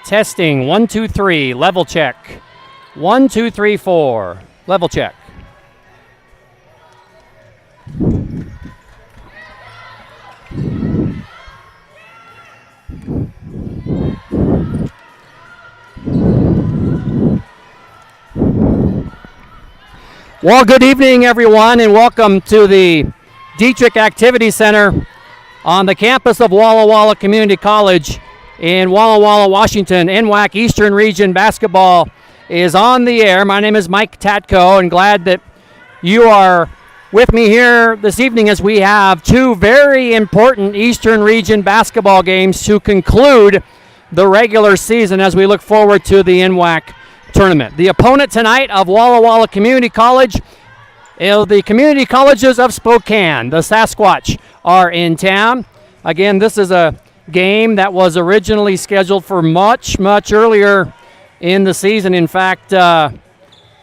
Testing, 1, 2, 3, level check. 1, 2, 3, 4, level check. Well, good evening, everyone, and welcome to the Dietrich Activity Center on the campus of Walla Walla Community College in Walla Walla, Washington. NWAC Eastern Region Basketball is on the air. My name is Mike Tatko, and glad that you are with me here this evening as we have two very important Eastern Region basketball games to conclude the regular season as we look forward to the NWAC tournament. The opponent tonight of Walla Walla Community College is the Community Colleges of Spokane. The Sasquatch are in town. Again, this is a game that was originally scheduled for much earlier in the season. In fact,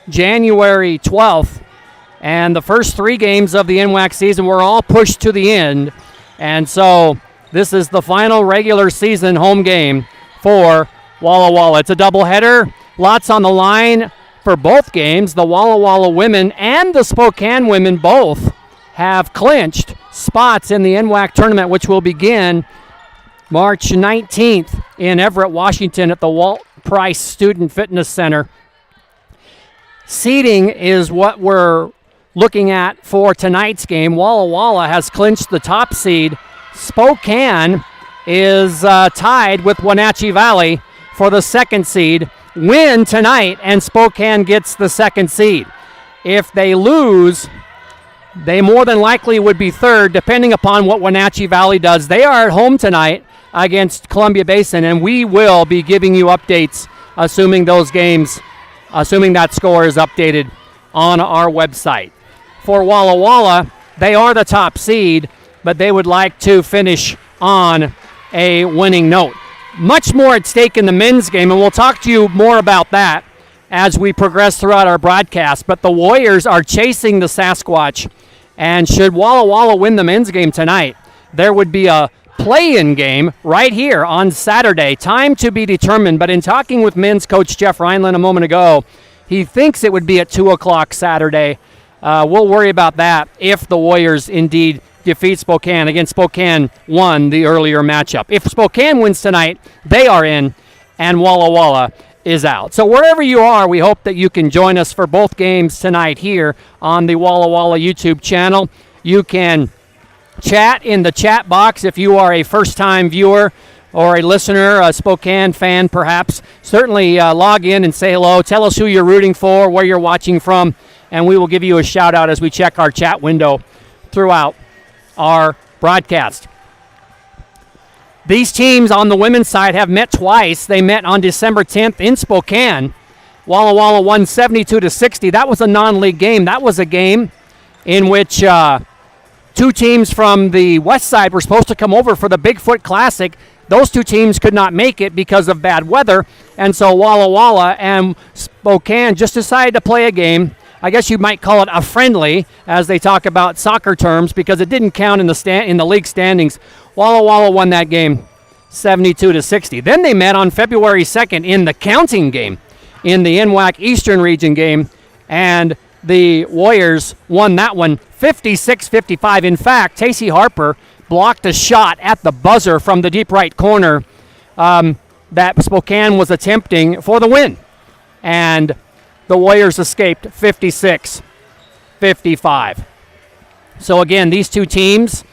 January 12th. And the first three games of the NWAC season were all pushed to the end. And so this is the final regular season home game for Walla Walla. It's a doubleheader. Lots on the line for both games. The Walla Walla women and the Spokane women both have clinched spots in the NWAC tournament, which will begin March 19th in Everett, Washington at the Walt Price Student Fitness Center. Seeding is what we're looking at for tonight's game. Walla Walla has clinched the top seed. Spokane is tied with Wenatchee Valley for the second seed. Win tonight and Spokane gets the second seed. If they lose, they more than likely would be third, depending upon what Wenatchee Valley does. They are at home tonight against Columbia Basin, and we will be giving you updates assuming that score is updated on our website. For Walla Walla, they are the top seed, but they would like to finish on a winning note. Much more at stake in the men's game, and we'll talk to you more about that as we progress throughout our broadcast. But the Warriors are chasing the Sasquatch, and should Walla Walla win the men's game tonight, there would be a play-in game right here on Saturday. Time to be determined, but in talking with men's coach Jeff Reinland a moment ago, he thinks it would be at 2 o'clock Saturday. We'll worry about that if the Warriors indeed defeat Spokane. Again, Spokane won the earlier matchup. If Spokane wins tonight, they are in, and Walla Walla is out. So wherever you are, we hope that you can join us for both games tonight here on the Walla Walla YouTube channel. You can chat in the chat box if you are a first-time viewer or a listener, a Spokane fan perhaps. Certainly log in and say hello. Tell us who you're rooting for, where you're watching from, and we will give you a shout-out as we check our chat window throughout our broadcast. These teams on the women's side have met twice. They met on December 10th in Spokane. Walla Walla won 72-60. That was a non-league game. That was a game in which two teams from the west side were supposed to come over for the Bigfoot Classic. Those two teams could not make it because of bad weather, and so Walla Walla and Spokane just decided to play a game. I guess you might call it a friendly, as they talk about soccer terms, because it didn't count in the league standings. Walla Walla won that game 72-60. Then they met on February 2nd in the counting game, in the NWAC Eastern Region game, and the Warriors won that one 56-55. In fact, Tacey Harper blocked a shot at the buzzer from the deep right corner that Spokane was attempting for the win. And the Warriors escaped 56-55. So again, these two teams,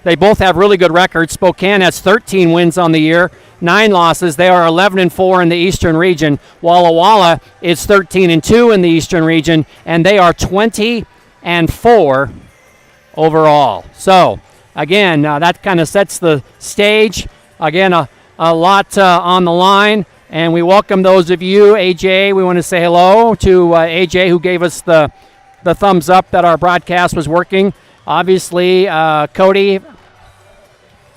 they both have really good records. Spokane has 13 wins on the year, 9 losses. They are 11-4 in the Eastern Region. Walla Walla is 13-2 in the Eastern Region, and they are 20-4 overall. So again, that kind of sets the stage. Again, a lot on the line. And we welcome those of you. AJ, we want to say hello to AJ, who gave us the thumbs up that our broadcast was working. Obviously, Cody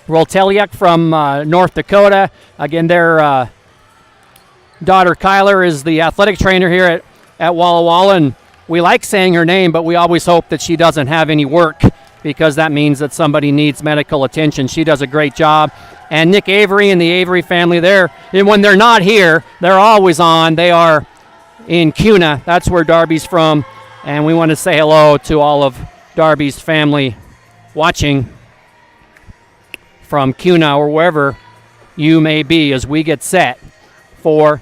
Rolteliak from North Dakota. Again, their daughter Kyler is the athletic trainer here at Walla Walla. And we like saying her name, but we always hope that she doesn't have any work because that means that somebody needs medical attention. She does a great job. And Nick Avery and the Avery family, and when they're not here, they're always on. They are in Kuna. That's where Darby's from. And we want to say hello to all of Darby's family watching from Kuna or wherever you may be as we get set for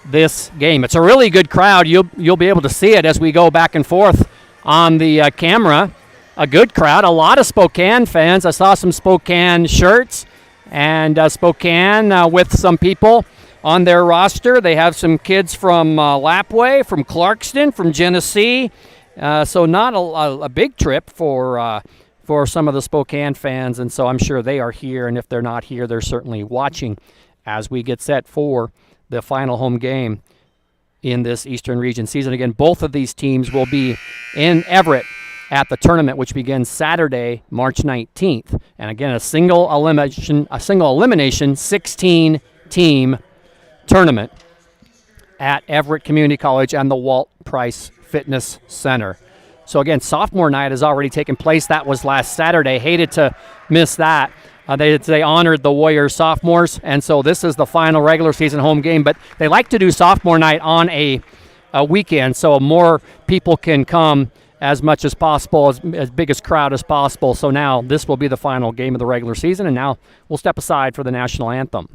this game. It's a really good crowd. You'll be able to see it as we go back and forth on the camera. A good crowd, a lot of Spokane fans. I saw some Spokane shirts and Spokane with some people on their roster. They have some kids from Lapway, from Clarkston, from Genesee. So not a big trip for some of the Spokane fans, and so I'm sure they are here, and if they're not here, they're certainly watching as we get set for the final home game in this Eastern Region season. Again, both of these teams will be in Everett at the tournament, which begins Saturday, March 19th. And again, a single elimination 16-team tournament at Everett Community College and the Walt Price Fitness Center. So again, sophomore night has already taken place. That was last Saturday. Hated to miss that. They honored the Warriors sophomores, and so this is the final regular season home game. But they like to do sophomore night on a weekend, so more people can come as much as possible, as big as crowd as possible. So now this will be the final game of the regular season, and now we'll step aside for the national anthem.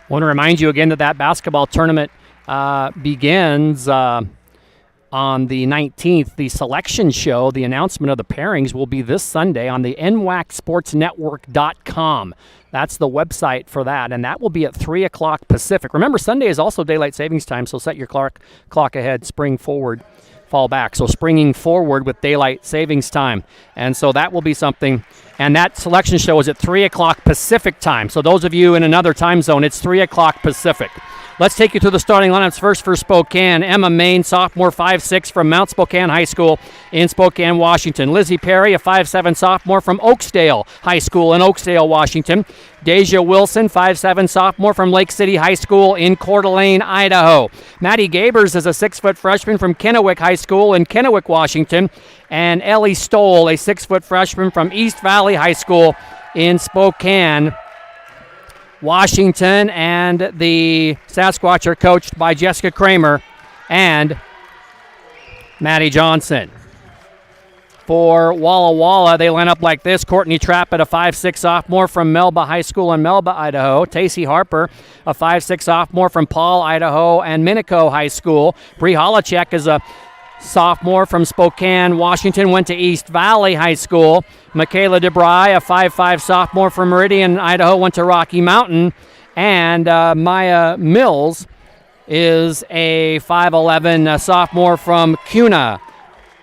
I want to remind you again that basketball tournament begins on the 19th. The selection show, the announcement of the pairings, will be this Sunday on the NWACSportsNetwork.com. That's the website for that, and that will be at 3 o'clock Pacific. Remember, Sunday is also daylight savings time, so set your clock ahead, spring forward, fall back. So springing forward with daylight savings time. And so that will be something. And that selection show is at 3 o'clock Pacific time. So those of you in another time zone, it's 3 o'clock Pacific. Let's take you through the starting lineups. First for Spokane, Emma Main, sophomore, 5'6", from Mount Spokane High School in Spokane, Washington. Lizzie Perry, a 5'7", sophomore from Oakdale High School in Oakdale, Washington. Deja Wilson, 5'7", sophomore from Lake City High School in Coeur d'Alene, Idaho. Maddie Gabers is a 6-foot freshman from Kennewick High School in Kennewick, Washington. And Ellie Stoll, a 6-foot freshman from East Valley High School in Spokane, Washington. And the Sasquatch are coached by Jessica Kramer and Maddie Johnson. For Walla Walla, they line up like this. Courtney Trapp, a 5'6", sophomore from Melba High School in Melba, Idaho. Tacey Harper, a 5'6", sophomore from Paul, Idaho, and Minico High School. Bree Holacek is a sophomore from Spokane, Washington, went to East Valley High School. Michaela DeBry, a 5'5", sophomore from Meridian, Idaho, went to Rocky Mountain. And Maya Mills is a 5'11", sophomore from Kuna,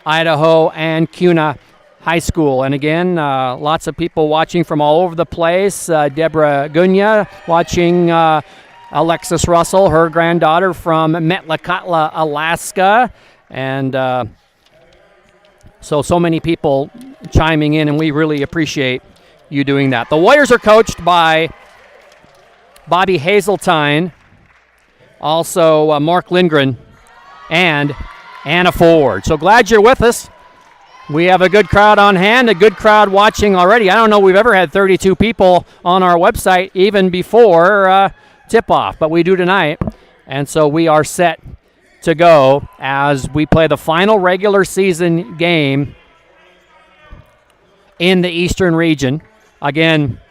Idaho, and Kuna High School. And again, lots of people watching from all over the place. Deborah Gunya watching, Alexis Russell, her granddaughter from Metlakatla, Alaska. And so many people chiming in, and we really appreciate you doing that. The Warriors are coached by Bobby Hazeltine, also Mark Lindgren, and Anna Ford. So glad you're with us We have a good crowd on hand, a good crowd watching already. I don't know we've ever had 32 people on our website even before tip-off, but we do tonight. And so we are set to go as we play the final regular season game in the Eastern region. Again,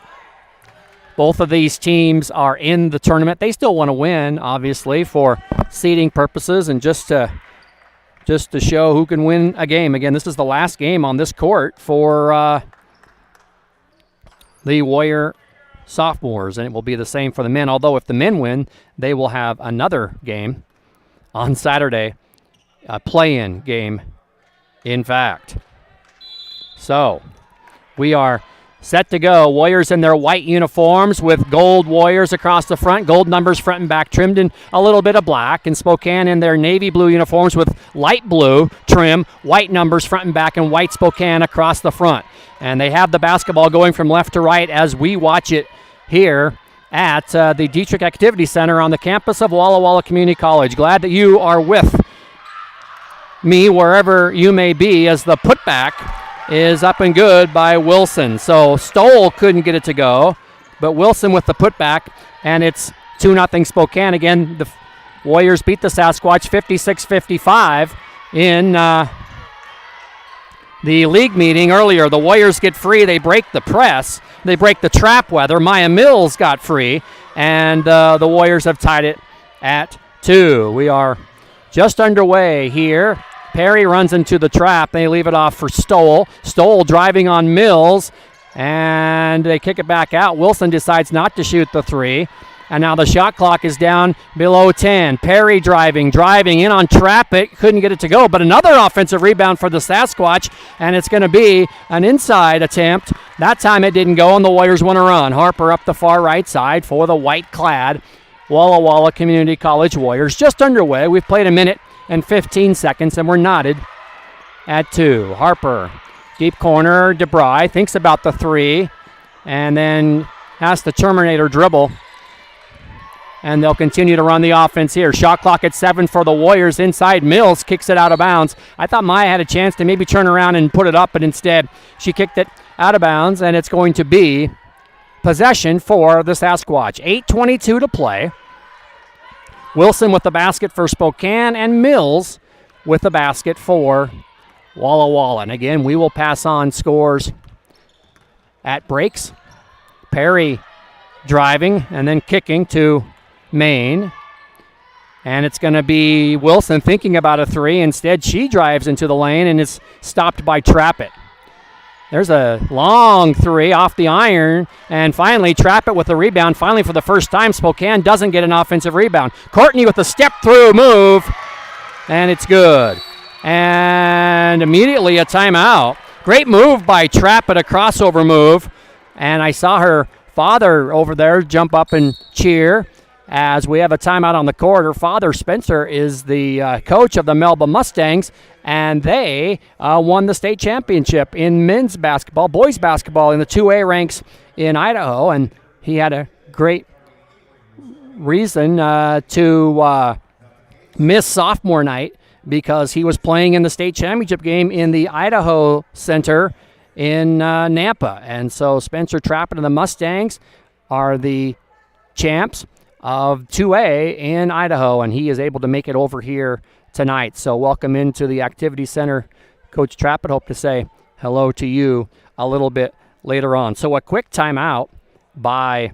both of these teams are in the tournament. They still want to win, obviously, for seeding purposes and just to show who can win a game. Again, this is the last game on this court for the Warrior sophomores, and it will be the same for the men. Although if the men win, they will have another game on Saturday, a play-in game, in fact. So we are set to go. Warriors in their white uniforms with gold Warriors across the front, gold numbers front and back trimmed in a little bit of black. And Spokane in their navy blue uniforms with light blue trim, white numbers front and back, and white Spokane across the front. And they have the basketball going from left to right as we watch it here at the Dietrich Activity Center on the campus of Walla Walla Community College. Glad that you are with me wherever you may be as the putback is up and good by Wilson. So Stoll couldn't get it to go, but Wilson with the putback, and it's 2-0 Spokane. Again, the Warriors beat the Sasquatch 56-55 in the league meeting earlier. The Warriors get free. They break the press. They break the trap weather. Maya Mills got free, and the Warriors have tied it at 2. We are just underway here. Perry runs into the trap. They leave it off for Stoll. Stoll driving on Mills, and they kick it back out. Wilson decides not to shoot the 3, and now the shot clock is down below 10. Perry driving in on trap. It couldn't get it to go, but another offensive rebound for the Sasquatch, and it's going to be an inside attempt. That time it didn't go, and the Warriors want to run. Harper up the far right side for the white-clad Walla Walla Community College Warriors. Just underway. We've played a minute and 15 seconds, and we're knotted at 2. Harper, deep corner, DeBry thinks about the 3, and then has the Terminator dribble, and they'll continue to run the offense here. Shot clock at 7 for the Warriors. Inside, Mills kicks it out of bounds. I thought Maya had a chance to maybe turn around and put it up, but instead she kicked it out of bounds, and it's going to be possession for the Sasquatch. 8:22 to play. Wilson with the basket for Spokane, and Mills with the basket for Walla Walla. And again, we will pass on scores at breaks. Perry driving and then kicking to Maine. And it's going to be Wilson thinking about a 3. Instead, she drives into the lane and is stopped by Trappett. There's a long 3 off the iron, and finally Trappett with the rebound. Finally, for the first time, Spokane doesn't get an offensive rebound. Courtney with the step-through move, and it's good. And immediately a timeout. Great move by Trappett, a crossover move. And I saw her father over there jump up and cheer as we have a timeout on the court. Her father, Spencer, is the coach of the Melba Mustangs, and they won the state championship in men's basketball, boys basketball in the 2A ranks in Idaho, and he had a great reason to miss sophomore night because he was playing in the state championship game in the Idaho Center in Nampa. And so Spencer Trappett and the Mustangs are the champs of 2A in Idaho, and he is able to make it over here tonight. So welcome into the Activity Center, Coach Trappett. Hope to say hello to you a little bit later on. So a quick timeout by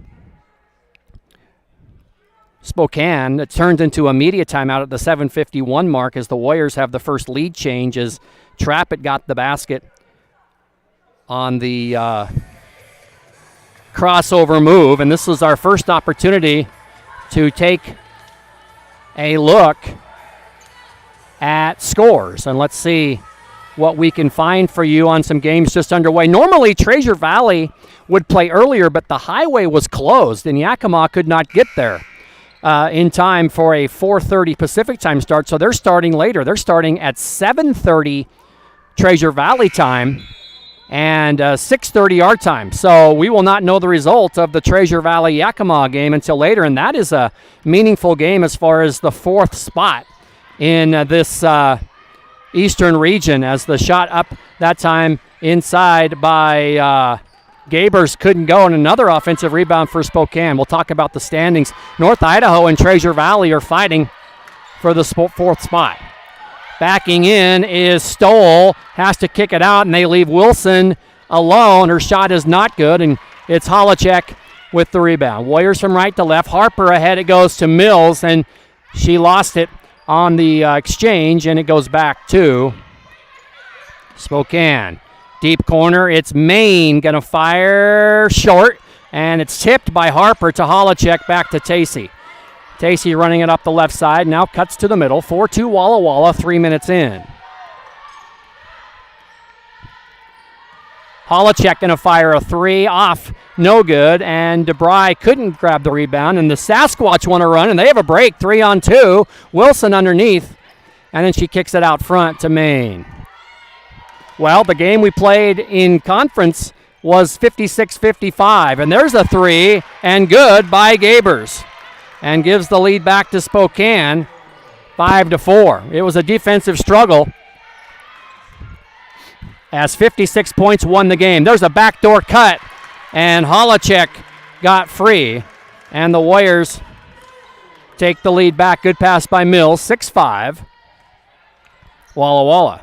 Spokane. It turns into a media timeout at the 7:51 mark as the Warriors have the first lead change as Trappett got the basket on the crossover move. And this was our first opportunity to take a look at scores. And let's see what we can find for you on some games just underway. Normally, Treasure Valley would play earlier, but the highway was closed, and Yakima could not get there in time for a 4:30 Pacific time start. So they're starting later. They're starting at 7:30 Treasure Valley time and 6:30 our time. So we will not know the result of the Treasure Valley Yakima game until later, and that is a meaningful game as far as the 4th spot in this Eastern region, as the shot up that time inside by Gabers couldn't go, and another offensive rebound for Spokane. We'll talk about the standings. North Idaho and Treasure Valley are fighting for the fourth spot. Backing in is Stoll, has to kick it out, and they leave Wilson alone. Her shot is not good, and it's Holacek with the rebound. Warriors from right to left. Harper ahead. It goes to Mills, and she lost it on the exchange, and it goes back to Spokane. Deep corner. It's Maine going to fire short, and it's tipped by Harper to Holacek, back to Tacey. Tacey running it up the left side, now cuts to the middle. 4-2 Walla Walla, 3 minutes in. Holacek going to fire a three off, no good, and DeBry couldn't grab the rebound, and the Sasquatch want to run, and they have a break, 3-on-2. Wilson underneath, and then she kicks it out front to Maine. Well, the game we played in conference was 56-55, and there's a three, and good by Gabers, and gives the lead back to Spokane, 5-4. It was a defensive struggle, as 56 points won the game. There's a backdoor cut, and Holacek got free, and the Warriors take the lead back. Good pass by Mills, 6-5. Walla Walla.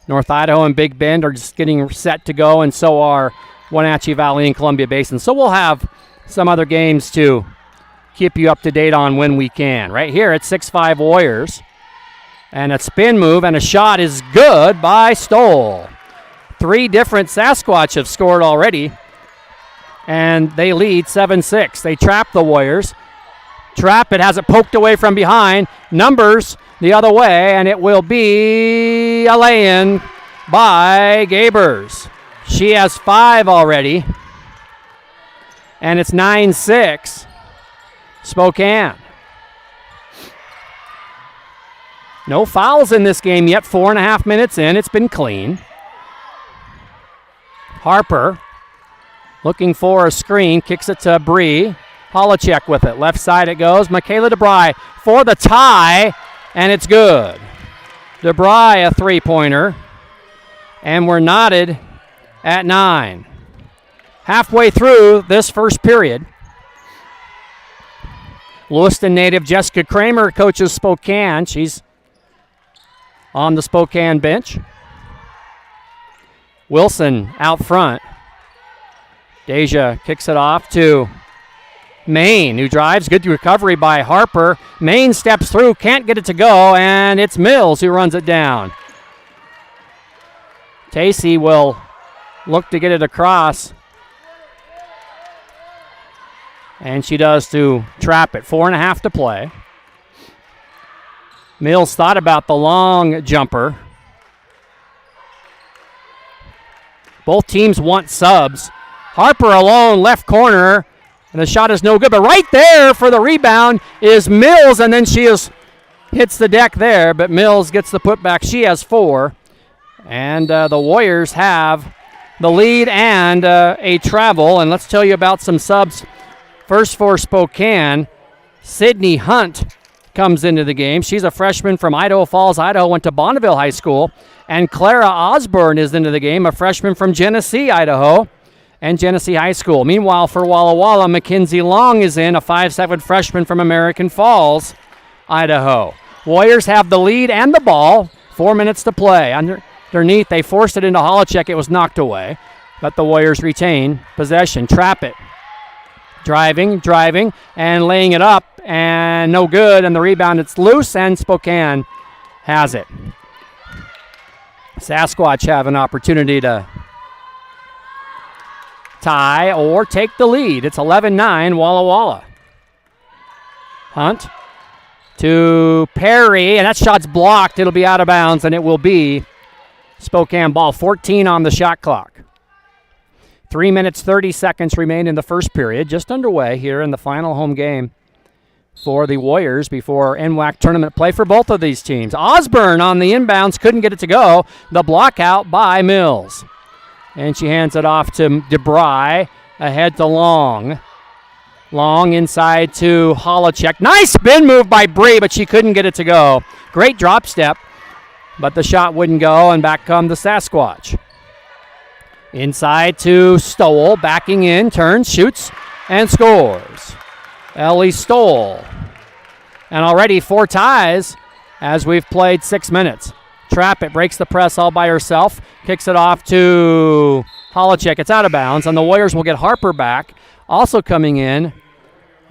North Idaho and Big Bend are just getting set to go, and so are Wenatchee Valley and Columbia Basin. So we'll have some other games to keep you up to date on when we can. Right here at 6-5 Warriors. And a spin move and a shot is good by Stoll. 3 different Sasquatch have scored already, and they lead 7-6. They trap the Warriors. Trap it, has it poked away from behind. Numbers the other way, and it will be a lay-in by Gabers. She has 5 already, and it's 9-6 Spokane. No fouls in this game yet, 4.5 minutes in. It's been clean. Harper looking for a screen, kicks it to Bree. Holacek with it. Left side it goes. Michaela DeBry for the tie, and it's good. DeBry a three-pointer, and we're knotted at 9. Halfway through this first period. Lewiston native Jessica Kramer coaches Spokane. She's on the Spokane bench. Wilson out front. Deja kicks it off to Maine, who drives. Good recovery by Harper. Maine steps through, can't get it to go, and it's Mills who runs it down. Tacey will look to get it across, and she does to trap it. 4.5 to play. Mills thought about the long jumper. Both teams want subs. Harper alone, left corner, and the shot is no good. But right there for the rebound is Mills, and then she hits the deck there, but Mills gets the putback. She has 4, and the Warriors have the lead and a travel. And let's tell you about some subs. First for Spokane, Sydney Hunt comes into the game. She's a freshman from Idaho Falls, Idaho, went to Bonneville High School. And Clara Osborne is into the game, a freshman from Genesee, Idaho, and Genesee High School. Meanwhile, for Walla Walla, Mackenzie Long is in, a 5'7" freshman from American Falls, Idaho. Warriors have the lead and the ball. 4 minutes to play. Underneath, they forced it into Holacek. It was knocked away, but the Warriors retain possession. Trap it. Driving, and laying it up, and no good. And the rebound, it's loose, and Spokane has it. Sasquatch have an opportunity to tie or take the lead. It's 11-9 Walla Walla. Hunt to Perry, and that shot's blocked. It'll be out of bounds, and it will be Spokane ball. 14 on the shot clock. 3 minutes, 30 seconds remain in the first period. Just underway here in the final home game for the Warriors before NWAC tournament play for both of these teams. Osborne on the inbounds, couldn't get it to go. The block out by Mills. And she hands it off to DeBry, ahead to Long. Long inside to Holacek. Nice spin move by Bree, but she couldn't get it to go. Great drop step but the shot wouldn't go, and back come the Sasquatch. Inside to Stoll, backing in, turns, shoots, and scores. Ellie Stoll. And already 4 ties as we've played 6 minutes. Trappett breaks the press all by herself, kicks it off to Holacek. It's out of bounds, and the Warriors will get Harper back. Also coming in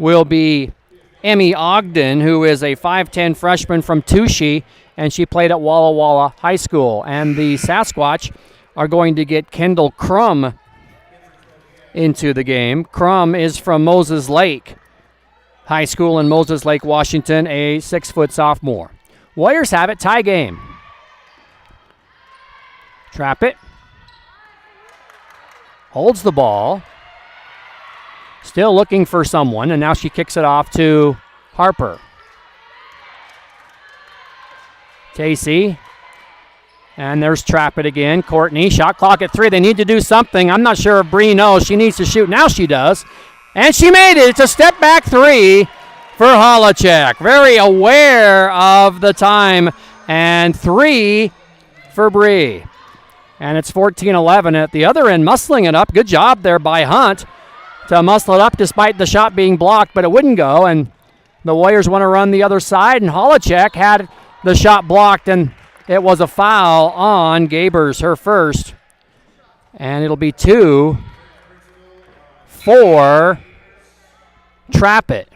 will be Emmy Ogden, who is a 5'10 freshman from Touchy, and she played at Walla Walla High School. And the Sasquatch are going to get Kendall Crum into the game. Crum is from Moses Lake High School in Moses Lake, Washington, a 6-foot sophomore. Warriors have it, tie game. Trappett holds the ball. Still looking for someone, and now she kicks it off to Harper. Tacey. And there's Trappett again. Courtney, shot clock at 3. They need to do something. I'm not sure if Bree knows. She needs to shoot. Now she does. And she made it. It's a step back 3 for Holacek. Very aware of the time. And 3 for Bree. And it's 14-11 at the other end, muscling it up. Good job there by Hunt to muscle it up despite the shot being blocked, but it wouldn't go. And the Warriors want to run the other side, and Holacek had the shot blocked, and it was a foul on Gabers, her first. And it'll be 2 for Trappett,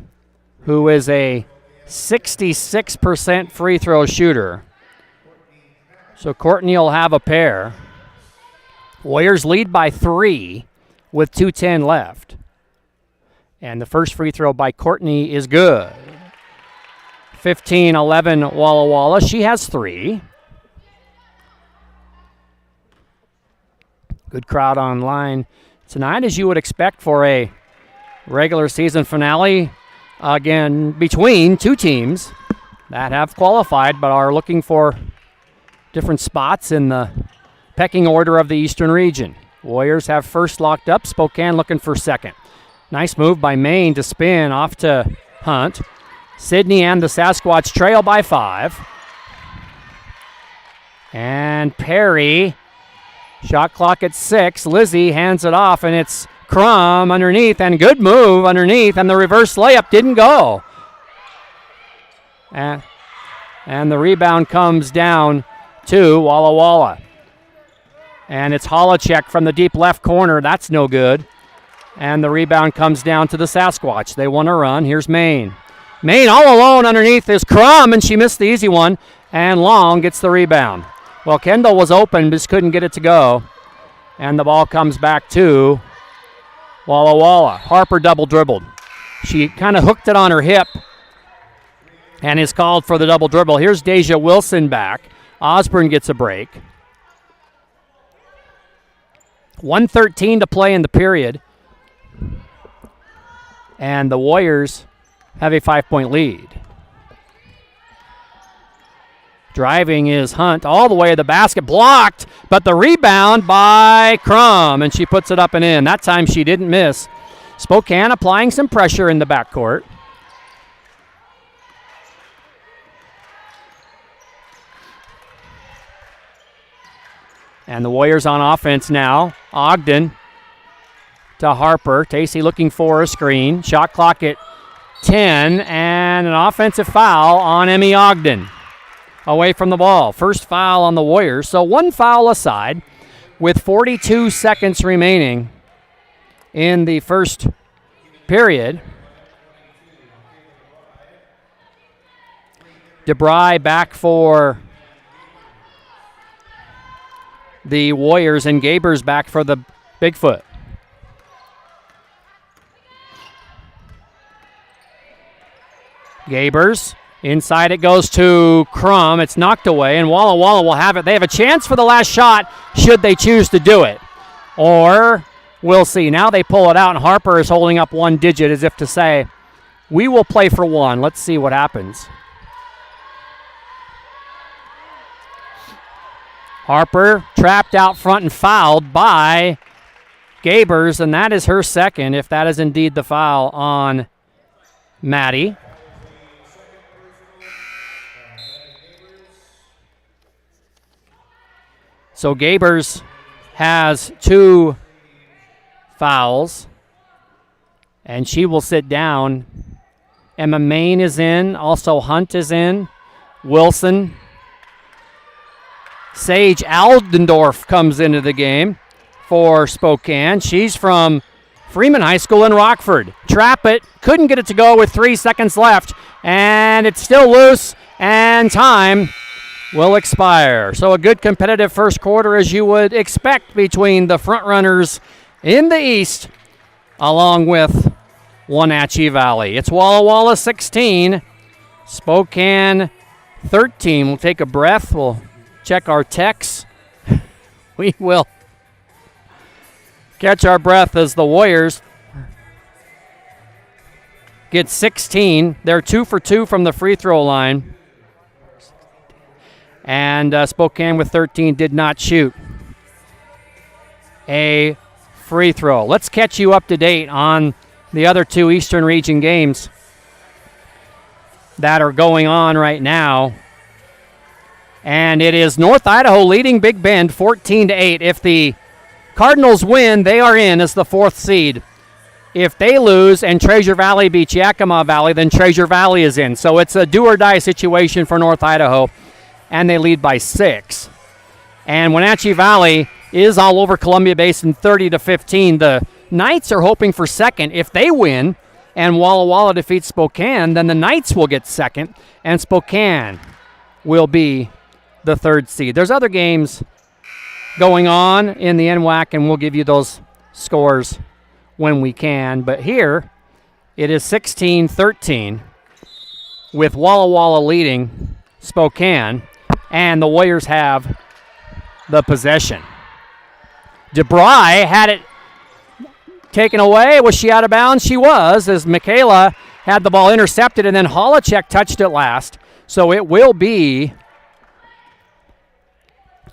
who is a 66% free throw shooter. So Courtney will have a pair. Warriors lead by 3 with 2:10 left. And the first free throw by Courtney is good. 15-11 Walla Walla. She has 3. Good crowd online tonight, as you would expect for a regular season finale. Again, between 2 teams that have qualified but are looking for different spots in the pecking order of the Eastern region. Warriors have first locked up. Spokane looking for second. Nice move by Maine to spin off to Hunt. Sydney and the Sasquatch trail by 5. And Perry, shot clock at 6. Lizzie hands it off, and it's Crum underneath, and good move underneath, and the reverse layup didn't go. And the rebound comes down to Walla Walla. And it's Holacek from the deep left corner. That's no good. And the rebound comes down to the Sasquatch. They want to run. Here's Maine. Maine all alone underneath is Crum, and she missed the easy one. And Long gets the rebound. Well, Kendall was open, just couldn't get it to go. And the ball comes back to Walla Walla. Harper double dribbled. She kind of hooked it on her hip and is called for the double dribble. Here's Deja Wilson back. Osborne gets a break. 1:13 to play in the period. And the Warriors have a 5-point lead. Driving is Hunt all the way to the basket. Blocked, but the rebound by Crum, and she puts it up and in. That time she didn't miss. Spokane applying some pressure in the backcourt. And the Warriors on offense now. Ogden to Harper. Tacey looking for a screen. Shot clock at 10, and an offensive foul on Emmy Ogden. Away from the ball. First foul on the Warriors. So 1 foul aside with 42 seconds remaining in the first period. DeBry back for the Warriors, and Gabers back for the Bigfoot. Gabers. Inside it goes to Crum. It's knocked away, and Walla Walla will have it. They have a chance for the last shot should they choose to do it. Or we'll see. Now they pull it out, and Harper is holding up one digit as if to say, we will play for one. Let's see what happens. Harper trapped out front and fouled by Gabers, and that is her second, if that is indeed the foul on Maddie. So Gabers has 2 fouls, and she will sit down. Emma Main is in. Also Hunt is in. Wilson. Sage Aldendorf comes into the game for Spokane. She's from Freeman High School in Rockford. Trap it. Couldn't get it to go with 3 seconds left. And it's still loose. And time will expire. So a good competitive first quarter as you would expect between the front runners in the East along with Wenatchee Valley. It's Walla Walla 16, Spokane 13. We'll take a breath. We'll check our texts. We will catch our breath as the Warriors get 16. They're 2 for 2 from the free throw line. And Spokane with 13 did not shoot a free throw. Let's catch you up to date on the other 2 Eastern Region games that are going on right now. And it is North Idaho leading Big Bend 14-8. If the Cardinals win, they are in as the 4th seed. If they lose and Treasure Valley beats Yakima Valley, then Treasure Valley is in. So it's a do-or-die situation for North Idaho, and they lead by 6. And Wenatchee Valley is all over Columbia Basin 30-15. The Knights are hoping for second. If they win and Walla Walla defeats Spokane, then the Knights will get second, and Spokane will be the 3rd seed. There's other games going on in the NWAC, and we'll give you those scores when we can. But here, it is 16-13 with Walla Walla leading Spokane, and the Warriors have the possession. DeBry had it taken away. Was she out of bounds? She was, as Michaela had the ball intercepted, and then Holacek touched it last. So it will be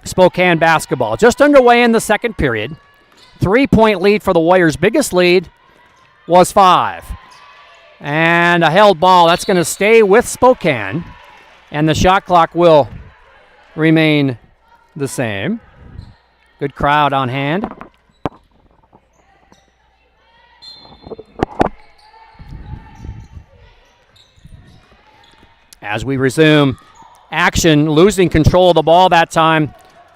Spokane basketball. Just underway in the second period. 3-point lead for the Warriors. Biggest lead was 5. And a held ball. That's going to stay with Spokane. And the shot clock will remain the same. Good crowd on hand. As we resume action, losing control of the ball that time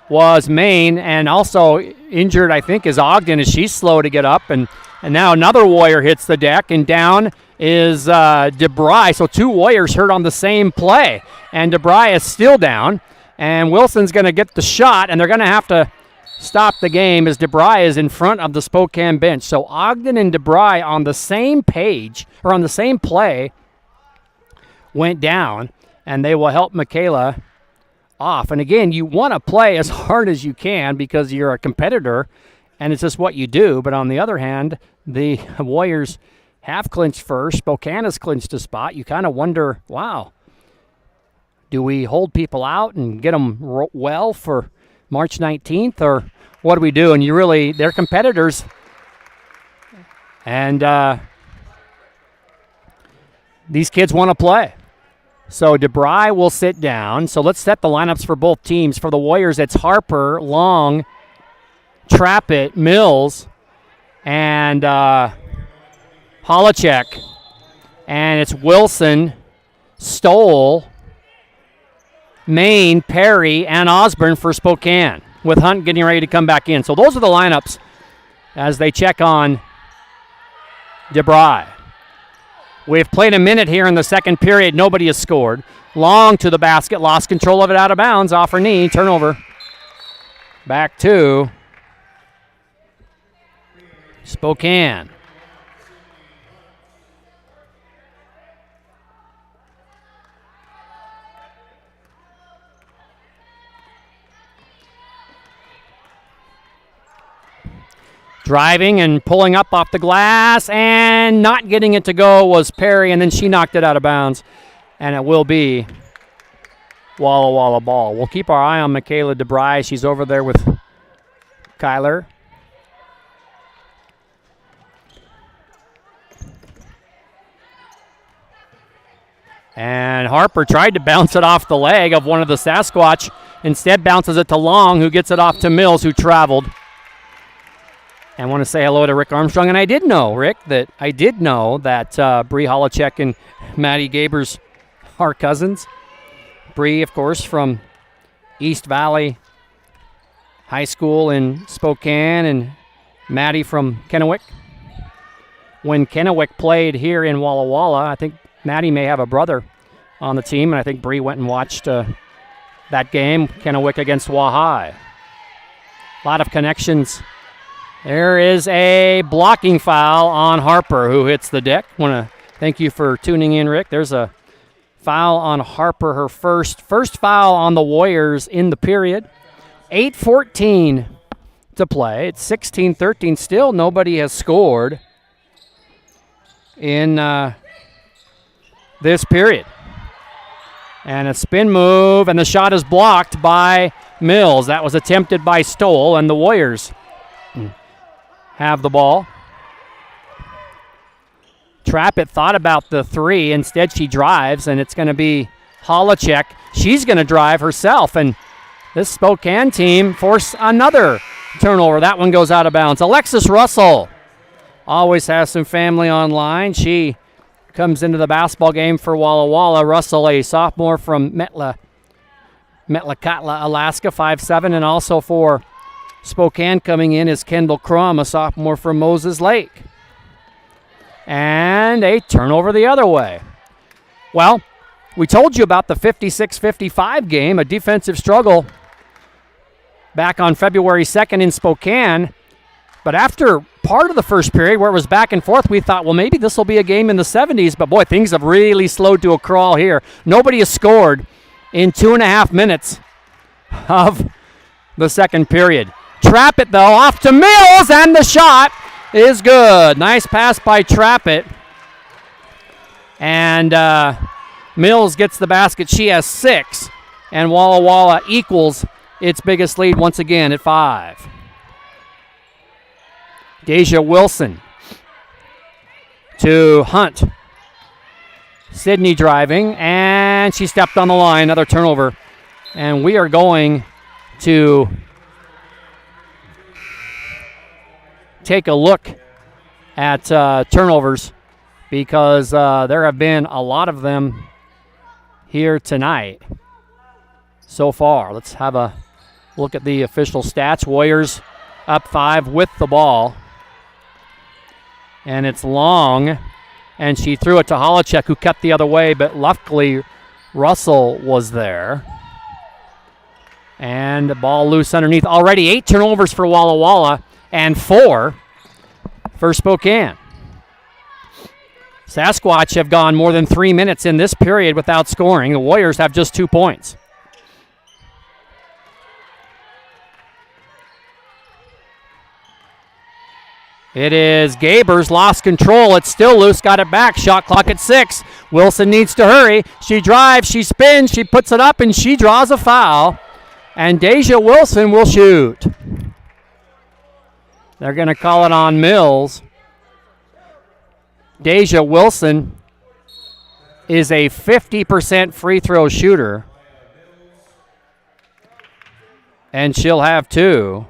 was Maine, and also injured, I think, is Ogden as she's slow to get up. And now another Warrior hits the deck, and down is DeBry. So 2 Warriors hurt on the same play, and DeBry is still down. And Wilson's going to get the shot, and they're going to have to stop the game as DeBry is in front of the Spokane bench. So Ogden and DeBry on the same page, or on the same play, went down, and they will help Michaela off. And again, you want to play as hard as you can because you're a competitor, and it's just what you do. But on the other hand, the Warriors have clinched first. Spokane has clinched a spot. You kind of wonder, wow, do we hold people out and get them well for March 19th, or what do we do? And you really, they're competitors. And these kids want to play. So DeBry will sit down. So let's set the lineups for both teams. For the Warriors, it's Harper, Long, Trappett, Mills, and Holacek. And it's Wilson, Stoll, Maine, Perry, and Osborne for Spokane, with Hunt getting ready to come back in. So those are the lineups as they check on DeBry. We've played a minute here in the second period. Nobody has scored. Long to the basket. Lost control of it out of bounds. Off her knee. Turnover. Back to Spokane. Driving and pulling up off the glass and not getting it to go was Perry, and then she knocked it out of bounds. And it will be Walla Walla ball. We'll keep our eye on Michaela DeBry. She's over there with Kyler. And Harper tried to bounce it off the leg of one of the Sasquatch Instead, bounces it to Long, who gets it off to Mills, who traveled. And I want to say hello to Rick Armstrong. And I did know, Rick, that Bree Holacek and Maddie Gabers are cousins. Bree, of course, from East Valley High School in Spokane, and Maddie from Kennewick. When Kennewick played here in Walla Walla, I think Maddie may have a brother on the team, and I think Bree went and watched that game, Kennewick against Wahai. A lot of connections. There is a blocking foul on Harper, who hits the deck. Want to thank you for tuning in, Rick. There's a foul on Harper, her first foul on the Warriors in the period. 8:14 to play. It's 16-13. Still nobody has scored in this period. And a spin move, and the shot is blocked by Mills. That was attempted by Stoll, and the Warriors have the ball. Trappett thought about the three. Instead, she drives, and it's going to be Holacek. She's going to drive herself, and this Spokane team force another turnover. That one goes out of bounds. Alexis Russell always has some family online. She comes into the basketball game for Walla Walla. Russell, a sophomore from Metlakatla, Alaska, 5'7", and also for Spokane coming in is Kendall Crum, a sophomore from Moses Lake. And a turnover the other way. Well, we told you about the 56-55 game, a defensive struggle back on February 2nd in Spokane. But after part of the first period where it was back and forth, we thought, well, maybe this will be a game in the 70s. But, boy, things have really slowed to a crawl here. Nobody has scored in 2.5 minutes of the second period. Trappett, though, off to Mills, and the shot is good. Nice pass by Trappett. And Mills gets the basket. She has 6. And Walla Walla equals its biggest lead once again at 5. Deja Wilson to Hunt. Sydney driving, and she stepped on the line. Another turnover. And we are going to take a look at turnovers, because there have been a lot of them here tonight so far. Let's have a look at the official stats. Warriors up 5 with the ball. And it's Long, and she threw it to Holacek, who cut the other way, but luckily Russell was there. And the ball loose underneath. Already 8 turnovers for Walla Walla and 4 for Spokane. Sasquatch have gone more than 3 minutes in this period without scoring. The Warriors have just 2 points. It is Gabers, lost control. It's still loose, got it back. Shot clock at 6. Wilson needs to hurry. She drives, she spins, she puts it up, and she draws a foul. And Deja Wilson will shoot. They're going to call it on Mills. Deja Wilson is a 50% free throw shooter. And she'll have 2.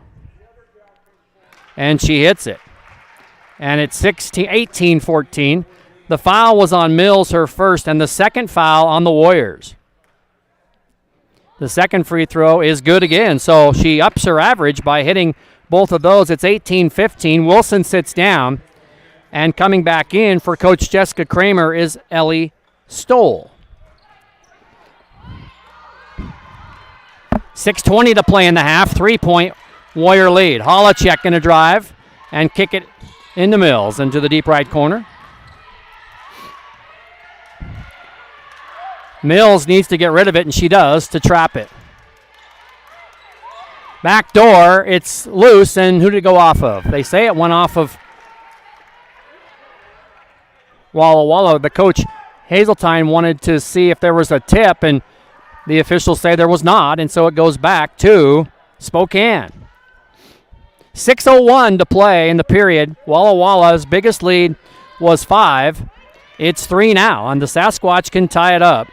And she hits it. And it's 18-14. The foul was on Mills, her first, and the second foul on the Warriors. The second free throw is good again, so she ups her average by hitting both of those. It's 18-15. Wilson sits down, and coming back in for Coach Jessica Kramer is Ellie Stoll. 6:20 to play in the half. 3-point Warrior lead. Holacek going to drive and kick it into Mills, into the deep right corner. Mills needs to get rid of it, and she does, to trap it. Back door, it's loose, and who did it go off of? They say it went off of Walla Walla. The coach, Hazeltine, wanted to see if there was a tip, and the officials say there was not, and so it goes back to Spokane. 6:01 to play in the period. Walla Walla's biggest lead was 5. It's 3 now, and the Sasquatch can tie it up.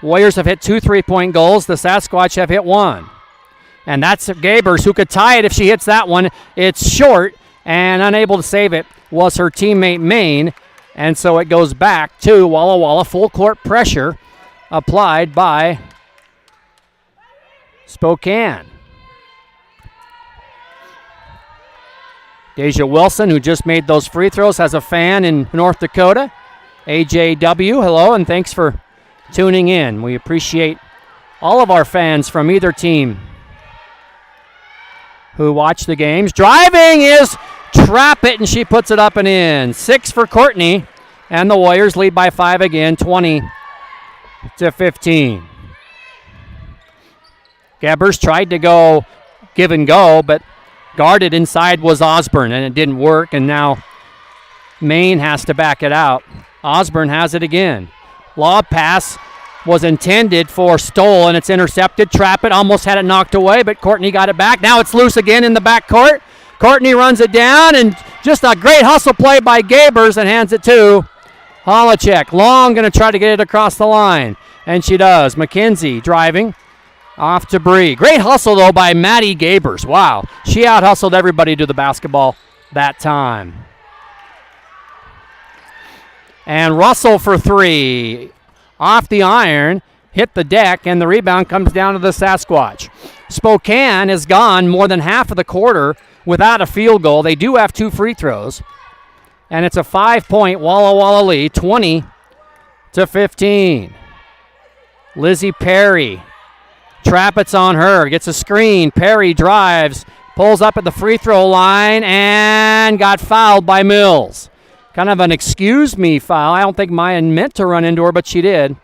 Warriors have hit 2 3-point goals. The Sasquatch have hit 1. And that's Gabers, who could tie it if she hits that one. It's short, and unable to save it was her teammate Maine. And so it goes back to Walla Walla. Full court pressure applied by Spokane. Deja Wilson, who just made those free throws, has a fan in North Dakota. AJW, hello, and thanks for tuning in. We appreciate all of our fans from either team who watch the games. Driving is Trap It, and she puts it up and in. 6 for Courtney, and the Warriors lead by 5 again, 20-15. Gabbers tried to go give and go, but guarded inside was Osborne, and it didn't work, and now Maine has to back it out. Osborne has it again. Lob pass was intended for Stoll, and it's intercepted. Trap It almost had it knocked away, but Courtney got it back. Now it's loose again in the backcourt. Courtney runs it down, and just a great hustle play by Gabers, and hands it to Holacek. Long going to try to get it across the line, and she does. McKenzie driving off to Bree. Great hustle, though, by Maddie Gabers. Wow. She out-hustled everybody to the basketball that time. And Russell for 3. Off the iron, hit the deck, and the rebound comes down to the Sasquatch. Spokane has gone more than half of the quarter without a field goal. They do have 2 free throws. And it's a 5-point Walla Walla lead, 20-15. Lizzie Perry. Trap It's on her. Gets a screen. Perry drives. Pulls up at the free throw line and got fouled by Mills. Kind of an excuse me foul. I don't think Maya meant to run into her, but she did.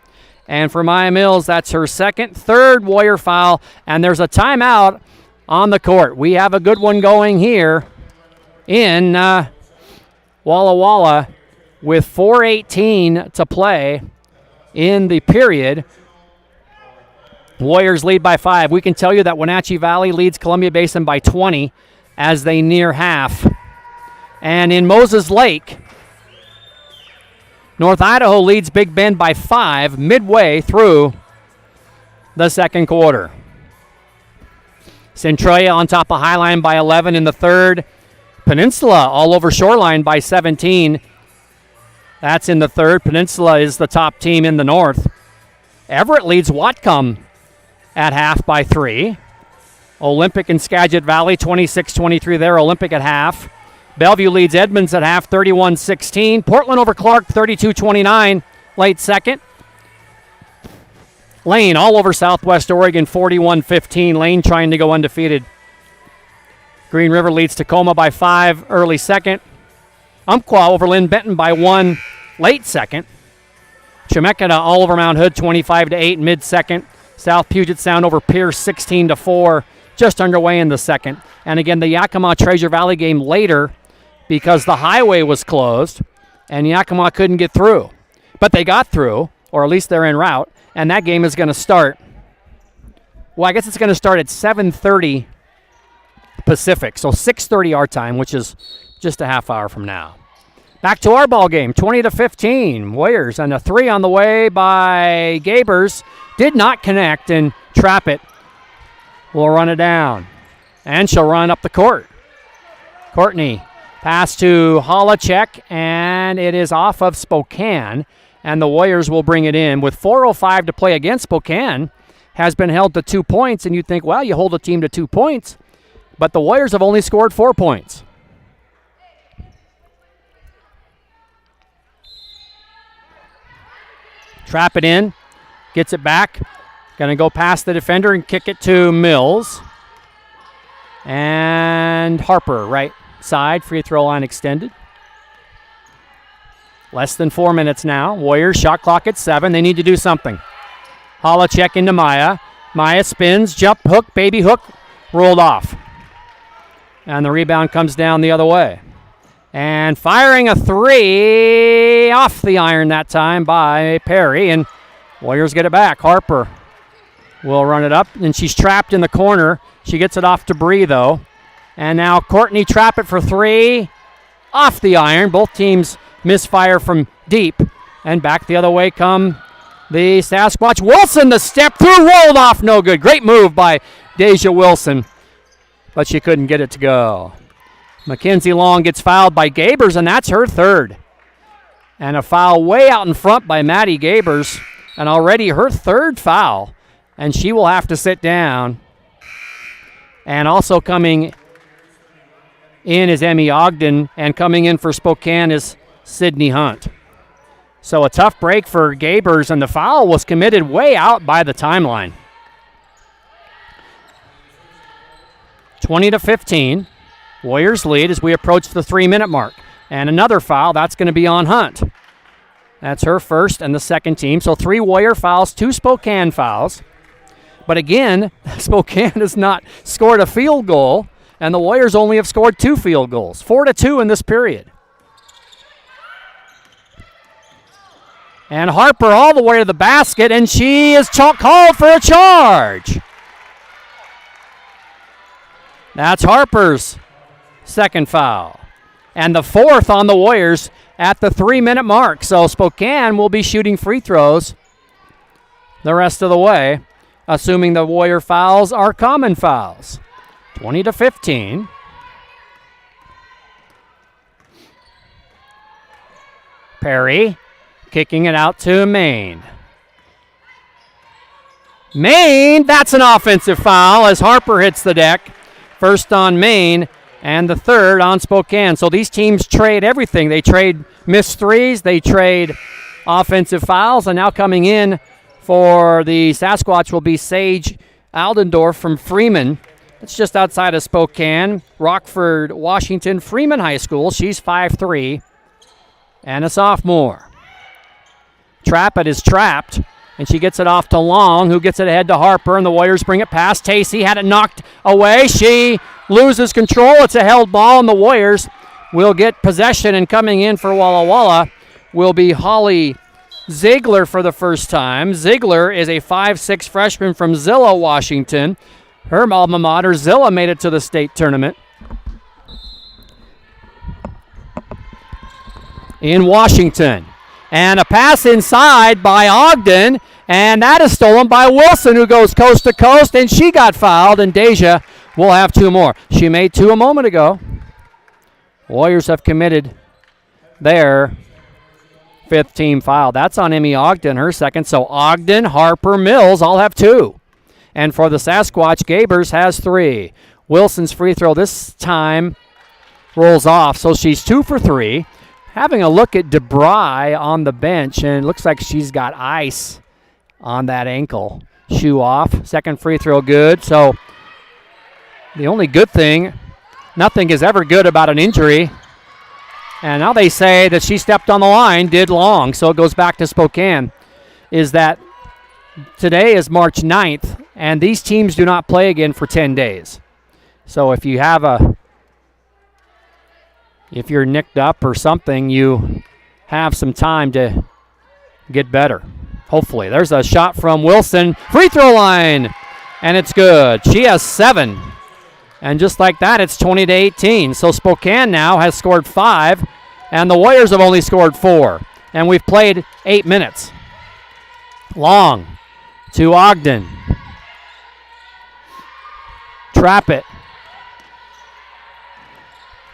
And for Maya Mills, that's her third Warrior foul. And there's a timeout on the court. We have a good one going here in Walla Walla with 4:18 to play in the period. Warriors lead by 5. We can tell you that Wenatchee Valley leads Columbia Basin by 20 as they near half. And in Moses Lake, North Idaho leads Big Bend by 5 midway through the second quarter. Centralia on top of Highline by 11 in the third. Peninsula all over Shoreline by 17. That's in the third. Peninsula is the top team in the north. Everett leads Whatcom at half by 3. Olympic and Skagit Valley 26-23 there. Olympic at half. Bellevue leads Edmonds at half 31-16. Portland over Clark 32-29 late second. Lane all over Southwest Oregon 41-15. Lane trying to go undefeated. Green River leads Tacoma by 5 early second. Umpqua over Lynn Benton by 1 late second. Chemeketa all over Mount Hood 25-8 mid second. South Puget Sound over Pierce 16-4 just underway in the second. And again, the Yakima Treasure Valley game later because the highway was closed and Yakima couldn't get through. But they got through, or at least they're en route, and that game is going to start. Well, I guess it's going to start at 7:30 Pacific, so 6:30 our time, which is just a half hour from now. Back to our ball game, 20-15. Warriors, and a 3 on the way by Gabers. Did not connect, and Trap It will run it down. And she'll run up the court. Courtney, pass to Holacek, and it is off of Spokane, and the Warriors will bring it in. With 4:05 to play against Spokane, has been held to 2 points, and you'd think, well, you hold a team to 2 points, but the Warriors have only scored 4 points. Trap It in, gets it back. Going to go past the defender and kick it to Mills. And Harper, right side, free throw line extended. Less than 4 minutes now. Warriors shot clock at 7. They need to do something. Holacek into Maya. Maya spins, jump, hook, baby hook, rolled off. And the rebound comes down the other way. And firing a 3 off the iron that time by Perry. And Warriors get it back. Harper will run it up. And she's trapped in the corner. She gets it off to Bree, though. And now Courtney Trap It for 3. Off the iron. Both teams misfire from deep. And back the other way come the Sasquatch. Wilson, the step through, rolled off, no good. Great move by Deja Wilson, but she couldn't get it to go. Mackenzie Long gets fouled by Gabers, and that's her third. And a foul way out in front by Maddie Gabers, and already her third foul, and she will have to sit down. And also coming in is Emmy Ogden, and coming in for Spokane is Sydney Hunt. So a tough break for Gabers, and the foul was committed way out by the timeline. 20-15. Warriors lead as we approach the 3-minute mark. And another foul, that's going to be on Hunt. That's her first and the second team. So 3 Warrior fouls, 2 Spokane fouls. But again, Spokane has not scored a field goal, and the Warriors only have scored 2 field goals. 4-2 in this period. And Harper all the way to the basket, and she is called for a charge. That's Harper's second foul. And the fourth on the Warriors at the 3-minute mark. So Spokane will be shooting free throws the rest of the way, assuming the Warrior fouls are common fouls. 20-15. Perry kicking it out to Maine. Maine, that's an offensive foul as Harper hits the deck. First on Maine and the third on Spokane. So these teams trade everything. They trade missed threes, they trade offensive fouls, and now coming in for the Sasquatch will be Sage Aldendorf from Freeman. It's just outside of Spokane, Rockford, Washington, Freeman High School. She's 5'3", and a sophomore. Trappett is trapped, and she gets it off to Long, who gets it ahead to Harper, and the Warriors bring it past Tacey. Had it knocked away. She loses control. It's a held ball, and the Warriors will get possession, and coming in for Walla Walla will be Holly Ziegler for the first time. Ziegler is a 5'6" freshman from Zillow, Washington. Her alma mater, Zillow, made it to the state tournament in Washington. And a pass inside by Ogden, and that is stolen by Wilson, who goes coast to coast, and she got fouled, and Deja will have 2 more. She made 2 a moment ago. Warriors have committed their 5th team foul. That's on Emmy Ogden, her second. So Ogden, Harper, Mills all have 2. And for the Sasquatch, Gabers has 3. Wilson's free throw this time rolls off, so she's 2 for 3. Having a look at DeBry on the bench, and it looks like she's got ice on that ankle. Shoe off. Second free throw good. So the only good thing, nothing is ever good about an injury. And now they say that she stepped on the line, did Long, so it goes back to Spokane, is that today is March 9th, and these teams do not play again for 10 days. So if you have if you're nicked up or something, you have some time to get better, hopefully. There's a shot from Wilson, free throw line, and it's good. She has 7. And just like that, it's 20-18. So Spokane now has scored 5, and the Warriors have only scored 4. And we've played 8 minutes. Long to Ogden. Trappett.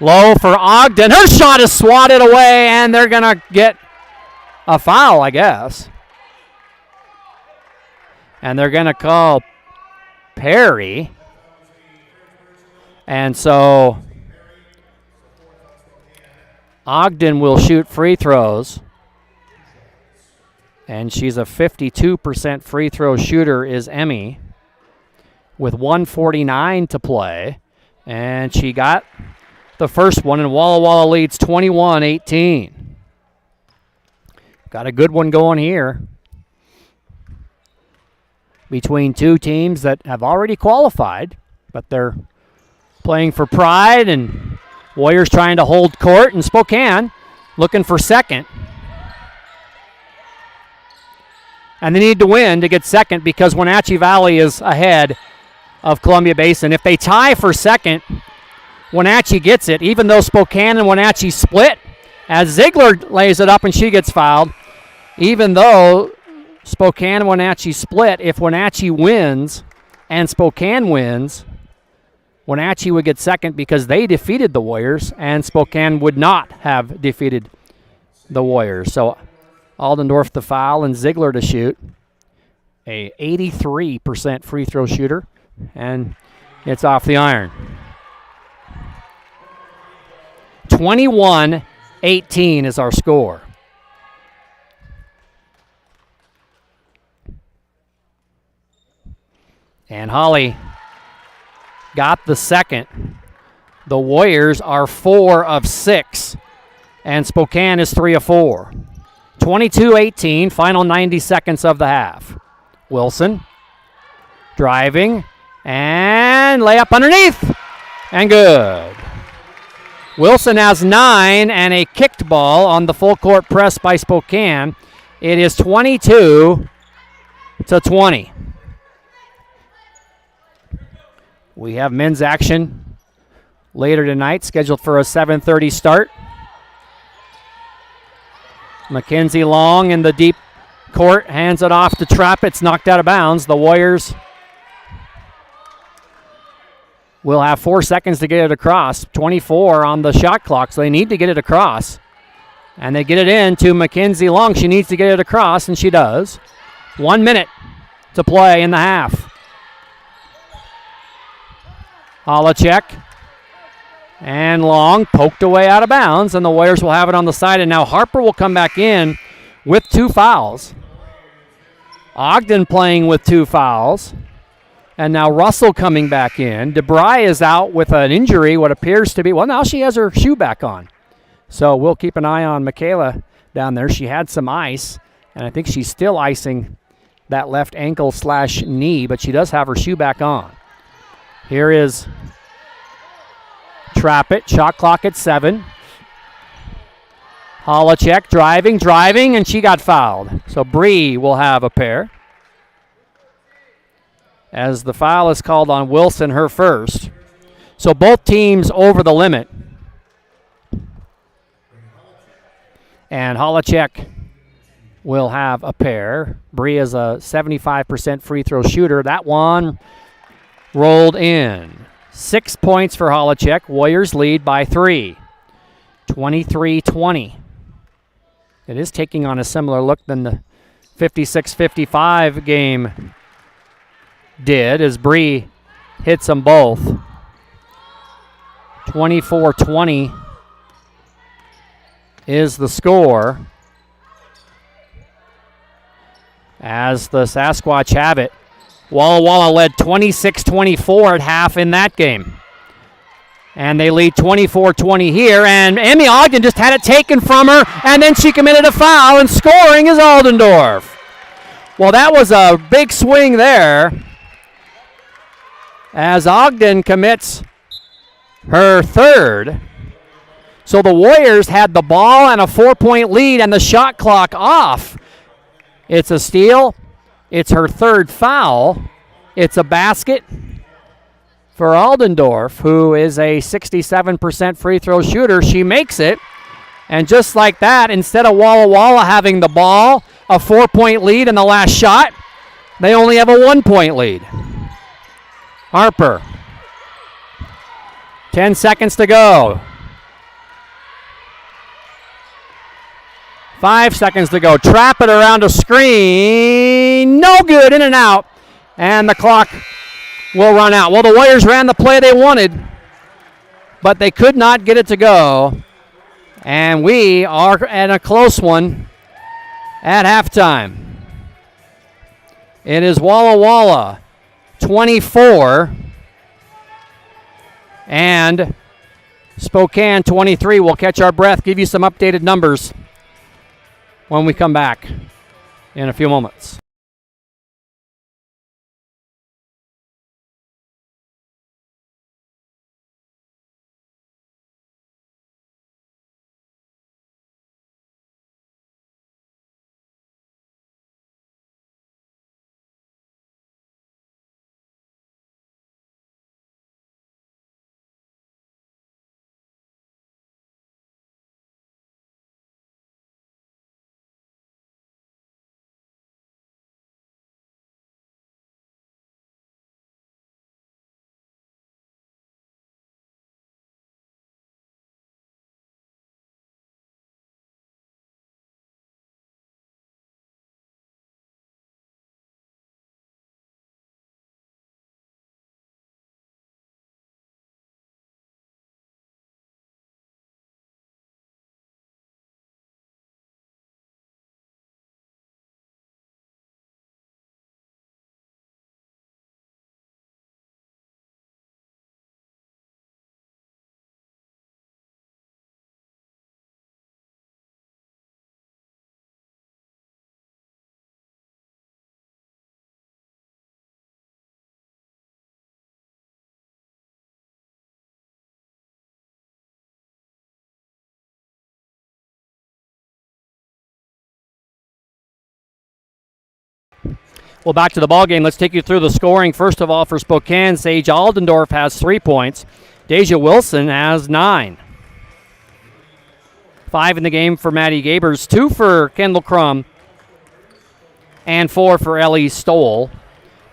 Low for Ogden. Her shot is swatted away, and they're going to get a foul, I guess. And they're going to call Perry. And so Ogden will shoot free throws. And she's a 52% free throw shooter is Emmy with 1:49 to play. And she got the first one, and Walla Walla leads 21-18. Got a good one going here between 2 teams that have already qualified, but they're playing for pride, and Warriors trying to hold court, and Spokane looking for second. And they need to win to get second because Wenatchee Valley is ahead of Columbia Basin. If they tie for second, Wenatchee gets it, even though Spokane and Wenatchee split, as Ziegler lays it up and she gets fouled. Even though Spokane and Wenatchee split. If Wenatchee wins and Spokane wins, Wenatchee would get second because they defeated the Warriors, and Spokane would not have defeated the Warriors. So Aldendorf the foul and Ziegler to shoot. A 83% free throw shooter, and it's off the iron. 21-18 is our score. And Holly got the second. The Warriors are 4 of 6, and Spokane is 3 of 4. 22-18, final 90 seconds of the half. Wilson driving and layup underneath and good. Wilson has 9 and a kicked ball on the full court press by Spokane. It is 22-20. We have men's action later tonight, scheduled for a 7:30 start. Mackenzie Long in the deep court, hands it off to Trapp. It's knocked out of bounds. The Warriors will have 4 seconds to get it across. 24 on the shot clock, so they need to get it across. And they get it in to Mackenzie Long. She needs to get it across, and she does. 1 minute to play in the half. Holacek and Long poked away out of bounds, and the Warriors will have it on the side. And now Harper will come back in with 2 fouls. Ogden playing with 2 fouls. And now Russell coming back in. DeBry is out with an injury, what appears to be, well, now she has her shoe back on. So we'll keep an eye on Michaela down there. She had some ice, and I think she's still icing that left ankle / knee, but she does have her shoe back on. Here is Trappett, shot clock at 7. Holacek driving, and she got fouled. So Bree will have a pair. As the foul is called on Wilson, her first. So both teams over the limit. And Holacek will have a pair. Bree is a 75% free throw shooter. That one rolled in. 6 points for Holacek. Warriors lead by 3. 23-20. It is taking on a similar look than the 56-55 game did, as Bree hits them both. 24-20 is the score, as the Sasquatch have it. Walla Walla led 26-24 at half in that game. And they lead 24-20 here, and Emmy Ogden just had it taken from her, and then she committed a foul, and scoring is Aldendorf. Well, that was a big swing there, as Ogden commits her third. So the Warriors had the ball and a 4-point lead and the shot clock off. It's a steal. It's her third foul. It's a basket for Aldendorf, who is a 67% free throw shooter. She makes it. And just like that, instead of Walla Walla having the ball, a 4-point lead in the last shot, they only have a 1-point lead. Harper. 10 seconds to go. 5 seconds to go. Trap it around a screen. No good. In and out. And the clock will run out. Well, the Warriors ran the play they wanted, but they could not get it to go. And we are at a close one at halftime. It is Walla Walla 24 and Spokane 23. We'll catch our breath, give you some updated numbers when we come back in a few moments. Well, back to the ball game. Let's take you through the scoring. First of all, for Spokane, Sage Aldendorf has 3 points. Deja Wilson has 9. 5 in the game for Maddie Gabers, 2 for Kendall Crum, and 4 for Ellie Stoll.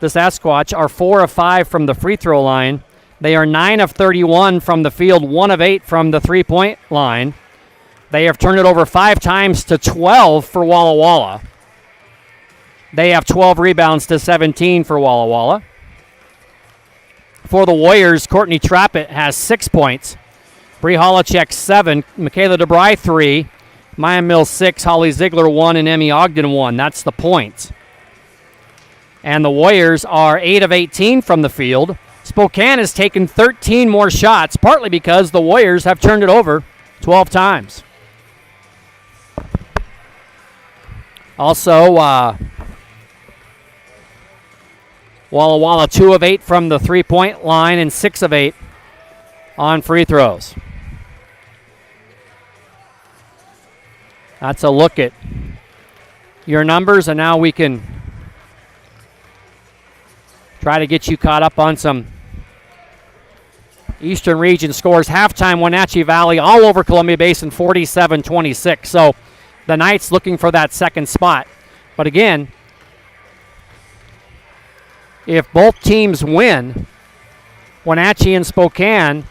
The Sasquatch are 4 of 5 from the free throw line. They are 9 of 31 from the field, 1 of 8 from the three-point line. They have turned it over 5 times to 12 for Walla Walla. They have 12 rebounds to 17 for Walla Walla. For the Warriors, Courtney Trappett has 6 points. Bree Holacek 7, Michaela DeBry 3, Maya Mills 6, Holly Ziegler 1, and Emmy Ogden 1. That's the points. And the Warriors are 8 of 18 from the field. Spokane has taken 13 more shots, partly because the Warriors have turned it over 12 times. Also, Walla Walla 2 of 8 from the three-point line and 6 of 8 on free throws. That's a look at your numbers, and now we can try to get you caught up on some Eastern Region scores. Halftime, Wenatchee Valley all over Columbia Basin, 47-26. So the Knights looking for that second spot. But again, if both teams win, Wenatchee and Spokane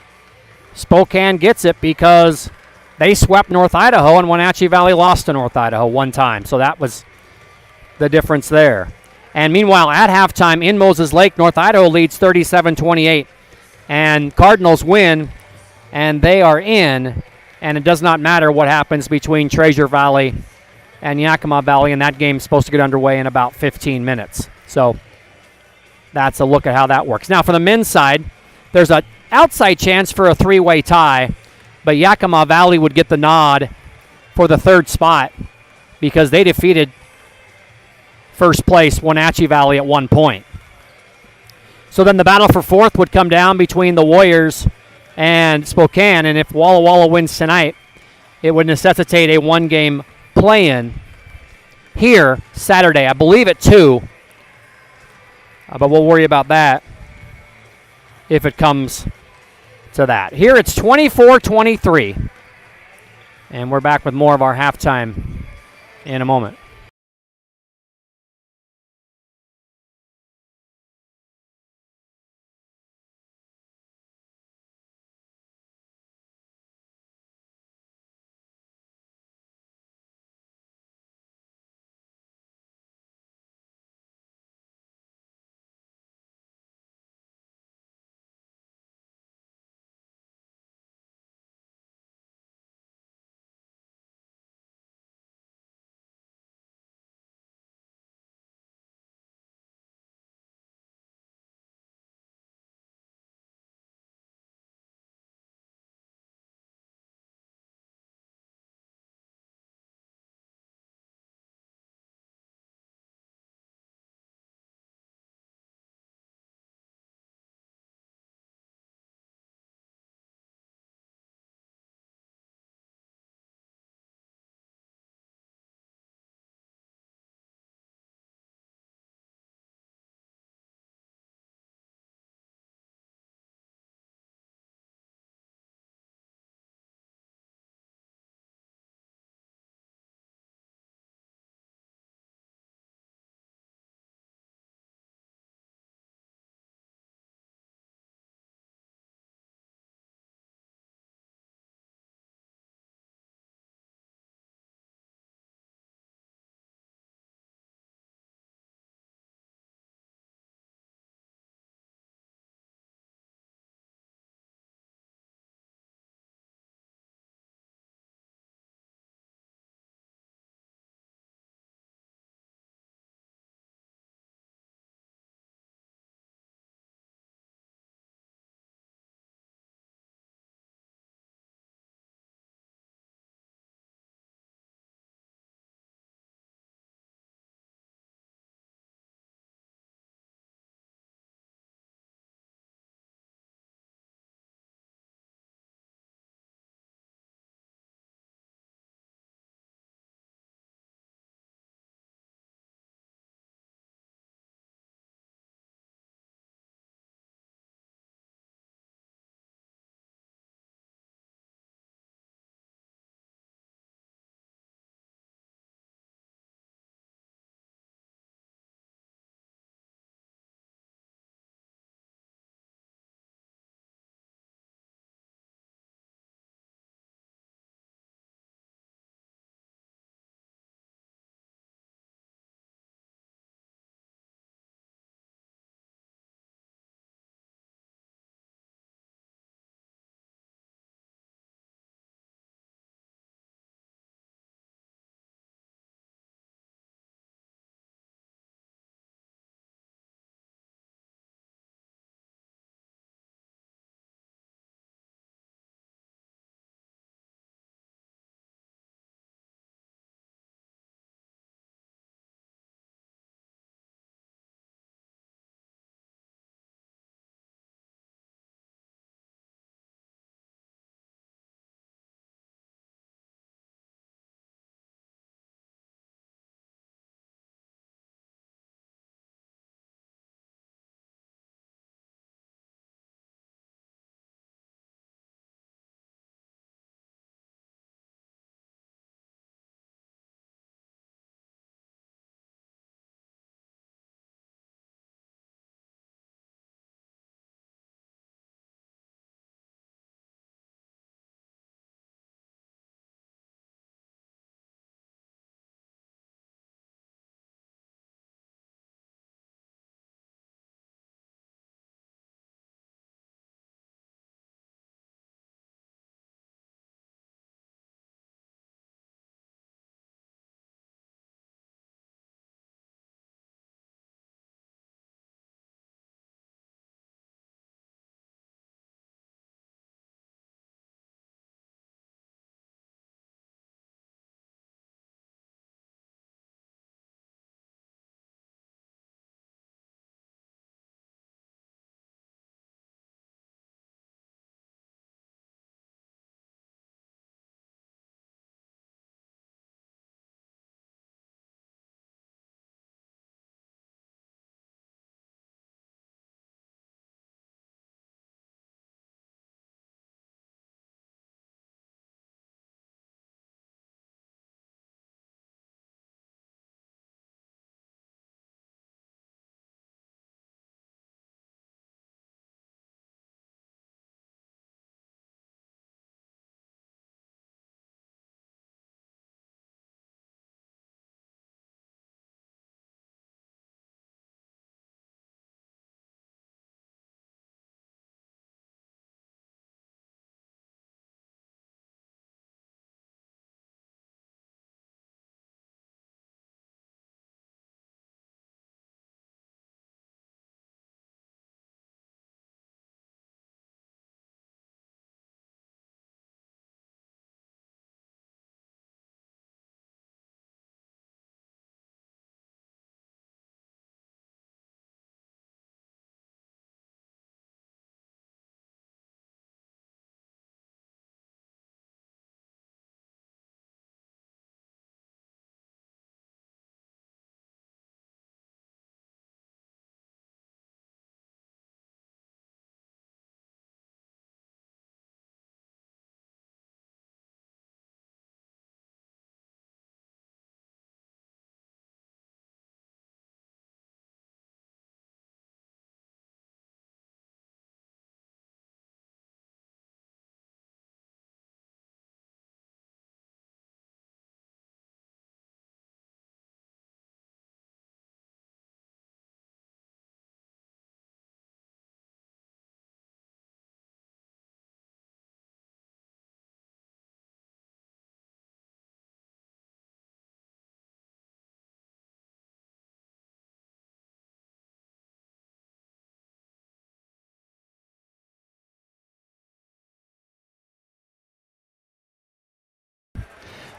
gets it because they swept North Idaho and Wenatchee Valley lost to North Idaho one time. So that was the difference there. And meanwhile, at halftime in Moses Lake, North Idaho leads 37-28. And Cardinals win, and they are in. And it does not matter what happens between Treasure Valley and Yakima Valley, and that game's supposed to get underway in about 15 minutes. So that's a look at how that works. Now, for the men's side, there's an outside chance for a 3-way tie, but Yakima Valley would get the nod for the third spot because they defeated first place Wenatchee Valley at 1 point. So then the battle for fourth would come down between the Warriors and Spokane, and if Walla Walla wins tonight, it would necessitate a 1-game play-in here Saturday, I believe at 2, but we'll worry about that if it comes to that. Here it's 24-23, and we're back with more of our halftime in a moment.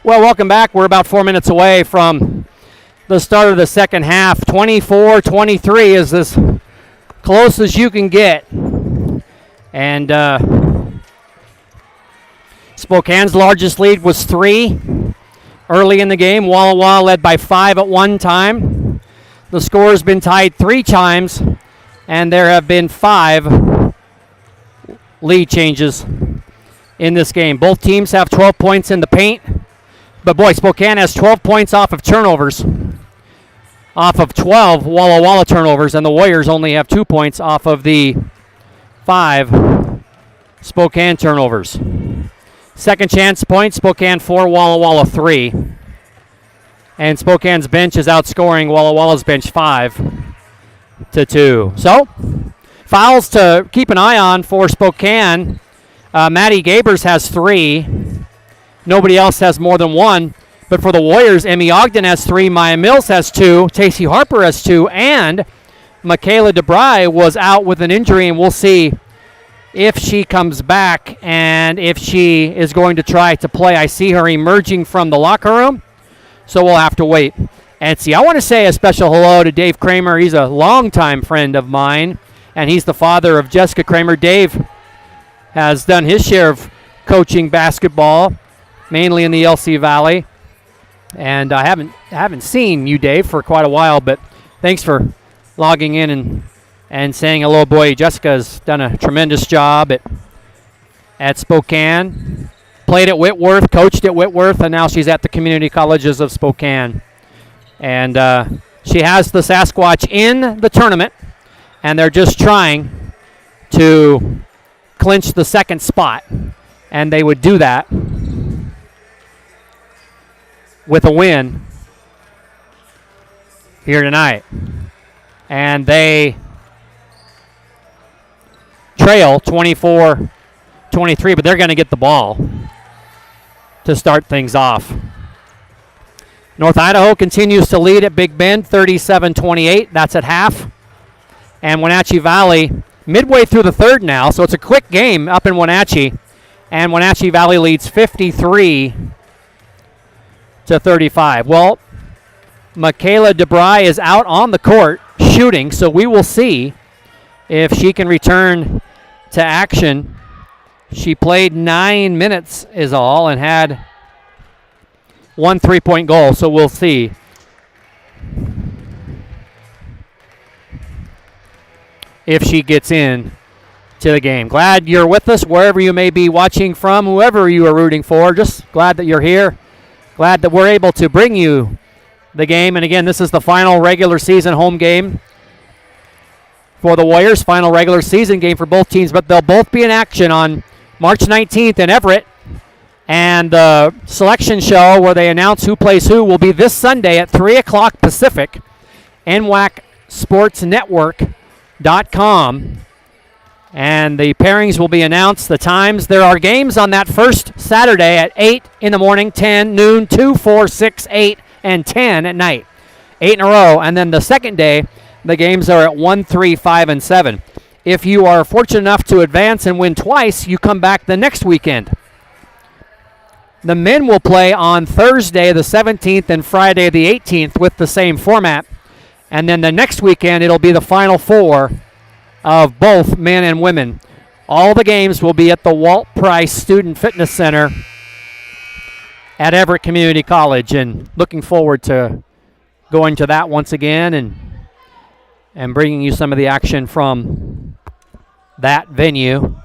Well, welcome back. We're about 4 minutes away from the start of the second half. 24-23 is as close as you can get. And Spokane's largest lead was 3 early in the game. Walla Walla led by 5 at one time. The score has been tied 3 times, and there have been 5 lead changes in this game. Both teams have 12 points in the paint. But boy, Spokane has 12 points off of turnovers, off of 12 Walla Walla turnovers, and the Warriors only have 2 points off of the 5 Spokane turnovers. Second chance points, Spokane 4, Walla Walla 3. And Spokane's bench is outscoring Walla Walla's bench 5-2. So, fouls to keep an eye on for Spokane. Maddie Gabers has 3. Nobody else has more than 1. But for the Warriors, Emmy Ogden has 3, Maya Mills has 2, Tacey Harper has 2, and Michaela DeBry was out with an injury, and we'll see if she comes back and if she is going to try to play. I see her emerging from the locker room, so we'll have to wait and see. I want to say a special hello to Dave Kramer. He's a longtime friend of mine, and he's the father of Jessica Kramer. Dave has done his share of coaching basketball, mainly in the LC Valley. And I haven't seen you, Dave, for quite a while, but thanks for logging in and saying hello, boy. Jessica's done a tremendous job at Spokane. Played at Whitworth, coached at Whitworth, and now she's at the community colleges of Spokane. And she has the Sasquatch in the tournament, and they're just trying to clinch the second spot. And they would do that with a win here tonight. And they trail 24-23, but they're going to get the ball to start things off. North Idaho continues to lead at Big Bend, 37-28. That's at half. And Wenatchee Valley midway through the third now, so it's a quick game up in Wenatchee. And Wenatchee Valley leads 53-35. Well, Michaela DeBry is out on the court shooting, so we will see if she can return to action. She played 9 minutes is all and had 1 3-point goal, so we'll see. If she gets in to the game. Glad you're with us wherever you may be watching from, whoever you are rooting for. Just glad that you're here. Glad that we're able to bring you the game. And again, this is the final regular season home game for the Warriors. Final regular season game for both teams, but they'll both be in action on March 19th in Everett. And the selection show where they announce who plays who will be this Sunday at 3 o'clock Pacific. NWACSportsNetwork.com. And the pairings will be announced, the times. There are games on that first Saturday at 8 in the morning, 10, noon, 2, 4, 6, 8, and 10 at night. 8 in a row. And then the second day, the games are at 1, 3, 5, and 7. If you are fortunate enough to advance and win twice, you come back the next weekend. The men will play on Thursday the 17th and Friday the 18th with the same format. And then the next weekend, it'll be the Final Four of both men and women. All the games will be at the Walt Price Student Fitness Center at Everett Community College, and looking forward to going to that once again and bringing you some of the action from that venue.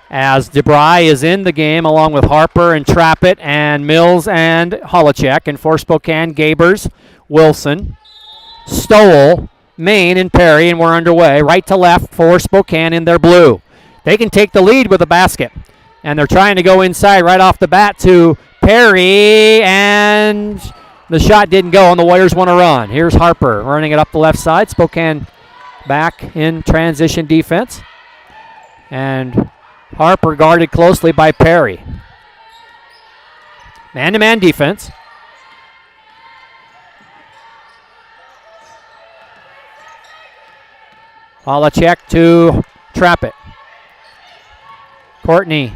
As DeBry is in the game along with Harper and Trappett and Mills and Holacek, and for Spokane, Gabers, Wilson, Stowell, Maine, and Perry, and we're underway. Right to left for Spokane in their blue. They can take the lead with a basket, and they're trying to go inside right off the bat to Perry, and the shot didn't go, and the Warriors want to run. Here's Harper running it up the left side. Spokane back in transition defense, and Harper guarded closely by Perry. Man-to-man defense. Holacek to Trappett. Courtney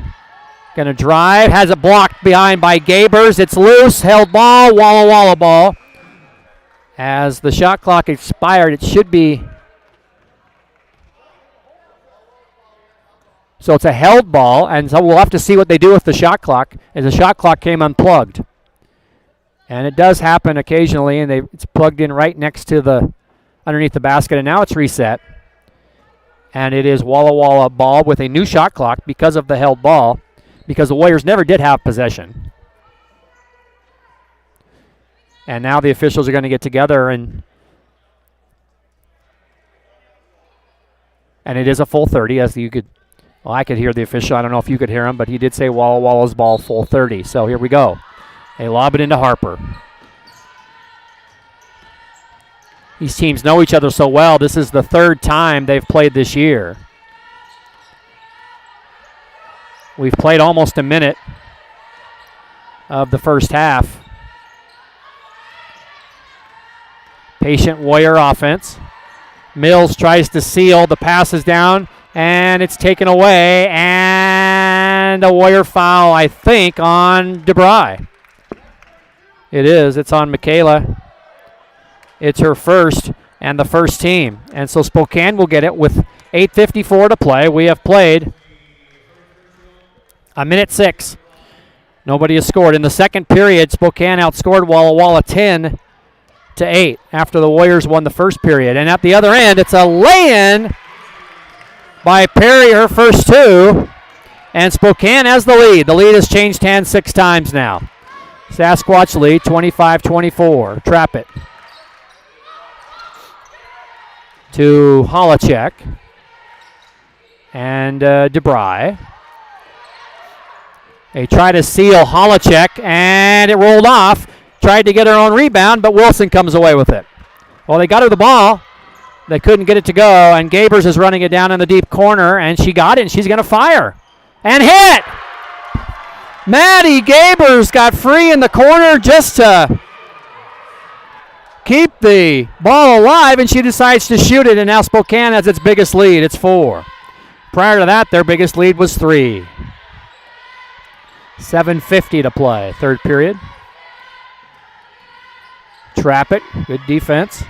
Going to drive, has it blocked behind by Gabers. It's loose, held ball, Walla Walla ball. As the shot clock expired, it should be. So it's a held ball, and so we'll have to see what they do with the shot clock, as the shot clock came unplugged. And it does happen occasionally, and it's plugged in right next to underneath the basket, and now it's reset. And it is Walla Walla ball with a new shot clock because of the held ball, because the Warriors never did have possession. And now the officials are going to get together, and it is a full 30, as you could, well, I could hear the official. I don't know if you could hear him, but he did say Walla Walla's ball full 30. So here we go. They lob it into Harper. These teams know each other so well. This is the third time they've played this year. We've played almost a minute of the first half. Patient Warrior offense. Mills tries to seal. The pass is down, and it's taken away. And a Warrior foul, I think, on DeBry. It is. It's on Michaela. It's her first and the first team. And so Spokane will get it with 8:54 to play. We have played a minute 6. Nobody has scored. In the second period, Spokane outscored Walla Walla 10-8 after the Warriors won the first period. And at the other end, it's a lay-in by Perry, her first 2. And Spokane has the lead. The lead has changed hands 6 times now. Sasquatch lead, 25-24. Trap it to Holacek and DeBry. They try to seal Holacek, and it rolled off. Tried to get her own rebound, but Wilson comes away with it. Well, they got her the ball. They couldn't get it to go, and Gabers is running it down in the deep corner, and she got it, and she's going to fire. And hit! Maddie Gabers got free in the corner just to keep the ball alive, and she decides to shoot it, and now Spokane has its biggest lead. It's 4. Prior to that, their biggest lead was 3. 7:50 to play, third period. Trap it, good defense.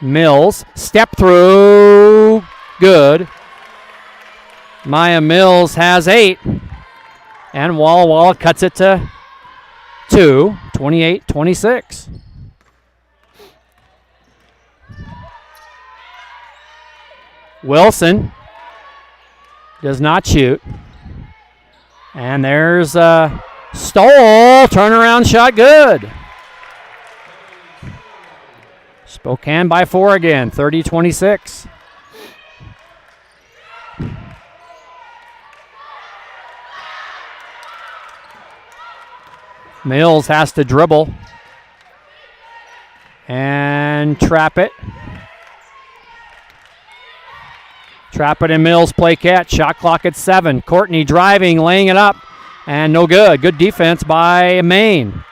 Mills, step through, good. Maya Mills has 8. And Walla Walla cuts it to 2, 28-26. Wilson does not shoot. And there's a Stoll, turnaround shot, good. Spokane by 4 again, 30-26. Mills has to dribble and trap it. Trap it and Mills play catch. Shot clock at 7. Courtney driving, laying it up, and no good. Good defense by Maine.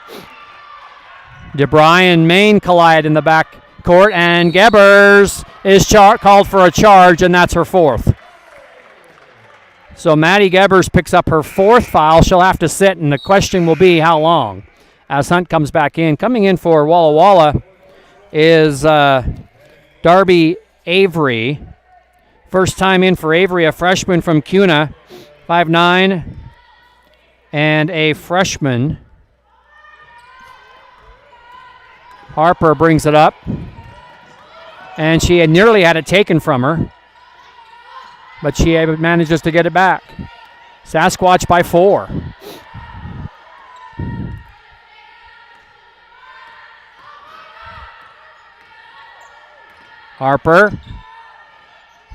DeBry and Maine collide in the back court, and Gebers is called for a charge, and that's her 4th. So Maddie Gebers picks up her 4th foul. She'll have to sit, and the question will be how long as Hunt comes back in. Coming in for Walla Walla is Darby Avery. First time in for Avery, a freshman from CUNA, 5'9", and a freshman. Harper brings it up, and she had nearly had it taken from her, but she manages to get it back. Sasquatch by 4. Harper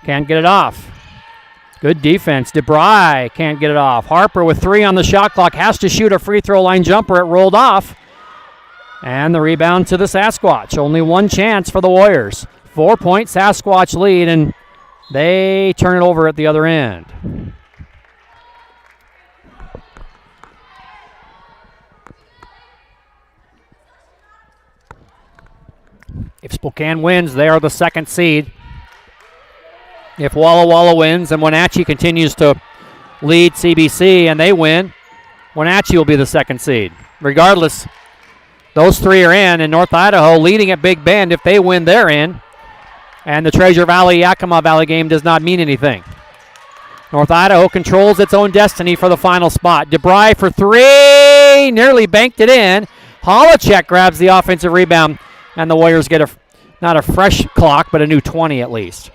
can't get it off. Good defense. DeBry can't get it off. Harper with 3 on the shot clock has to shoot a free throw line jumper. It rolled off. And the rebound to the Sasquatch. Only one chance for the Warriors. 4-point Sasquatch lead, and they turn it over at the other end. If Spokane wins, they are the 2nd seed. If Walla Walla wins and Wenatchee continues to lead CBC and they win, Wenatchee will be the second seed. Regardless, those three are in, and North Idaho leading at Big Bend. If they win, they're in. And the Treasure Valley-Yakima Valley game does not mean anything. North Idaho controls its own destiny for the final spot. DeBry for three, nearly banked it in. Holacek grabs the offensive rebound, and the Warriors get not a fresh clock, but a new 20 at least.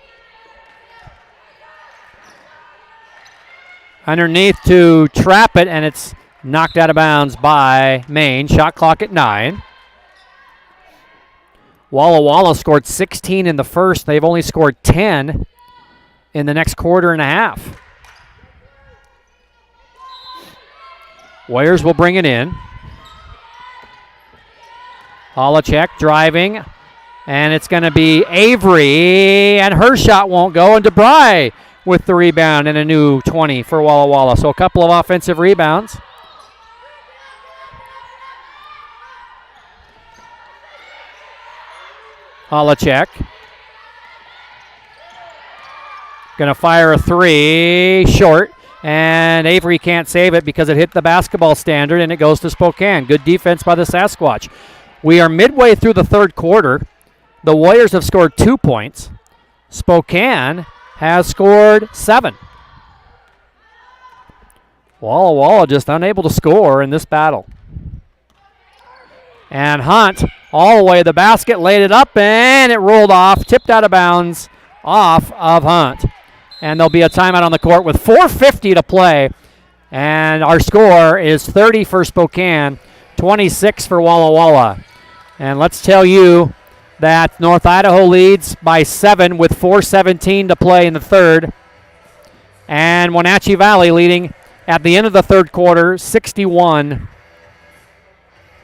Underneath to trap it, and it's knocked out of bounds by Maine. Shot clock at 9. Walla Walla scored 16 in the first. They've only scored 10 in the next quarter and a half. Warriors will bring it in. Holacek driving, and it's going to be Avery, and her shot won't go, and DeBry with the rebound and a new 20 for Walla Walla. So a couple of offensive rebounds. Holacek going to fire a three, short, and Avery can't save it because it hit the basketball standard, and it goes to Spokane. Good defense by the Sasquatch. We are midway through the third quarter. The Warriors have scored 2 points. Spokane has scored 7. Walla Walla just unable to score in this battle. And Hunt all the way to the basket, laid it up, and it rolled off, tipped out of bounds, off of Hunt. And there'll be a timeout on the court with 4:50 to play. And our score is 30 for Spokane, 26 for Walla Walla. And let's tell you that North Idaho leads by 7 with 4:17 to play in the third. And Wenatchee Valley leading at the end of the third quarter, 61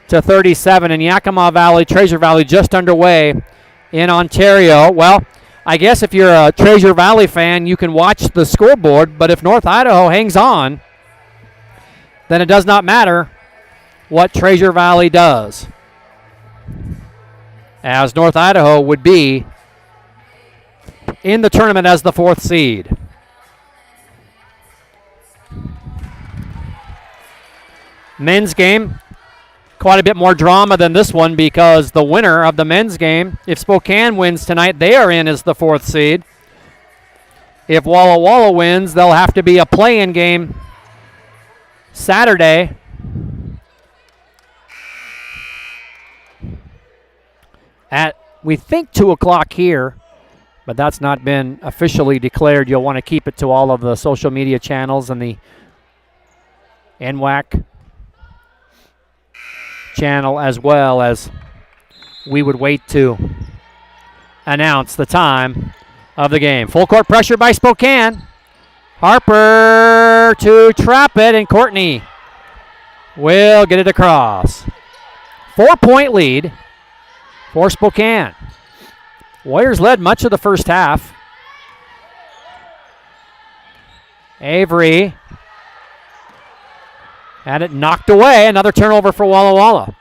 to 37. And Yakima Valley, Treasure Valley just underway in Ontario. Well, I guess if you're a Treasure Valley fan, you can watch the scoreboard, but if North Idaho hangs on, then it does not matter what Treasure Valley does, as North Idaho would be in the tournament as the 4th seed. Men's game, quite a bit more drama than this one because the winner of the men's game, if Spokane wins tonight, they are in as the 4th seed. If Walla Walla wins, they'll have to be a play-in game Saturday. At, we think, 2 o'clock here, but that's not been officially declared. You'll want to keep it to all of the social media channels and the NWAC channel, as well as we would wait to announce the time of the game. Full court pressure by Spokane. Harper to trap it, and Courtney will get it across. 4-point lead for Spokane. Warriors led much of the first half. Avery had it knocked away. Another turnover for Walla Walla.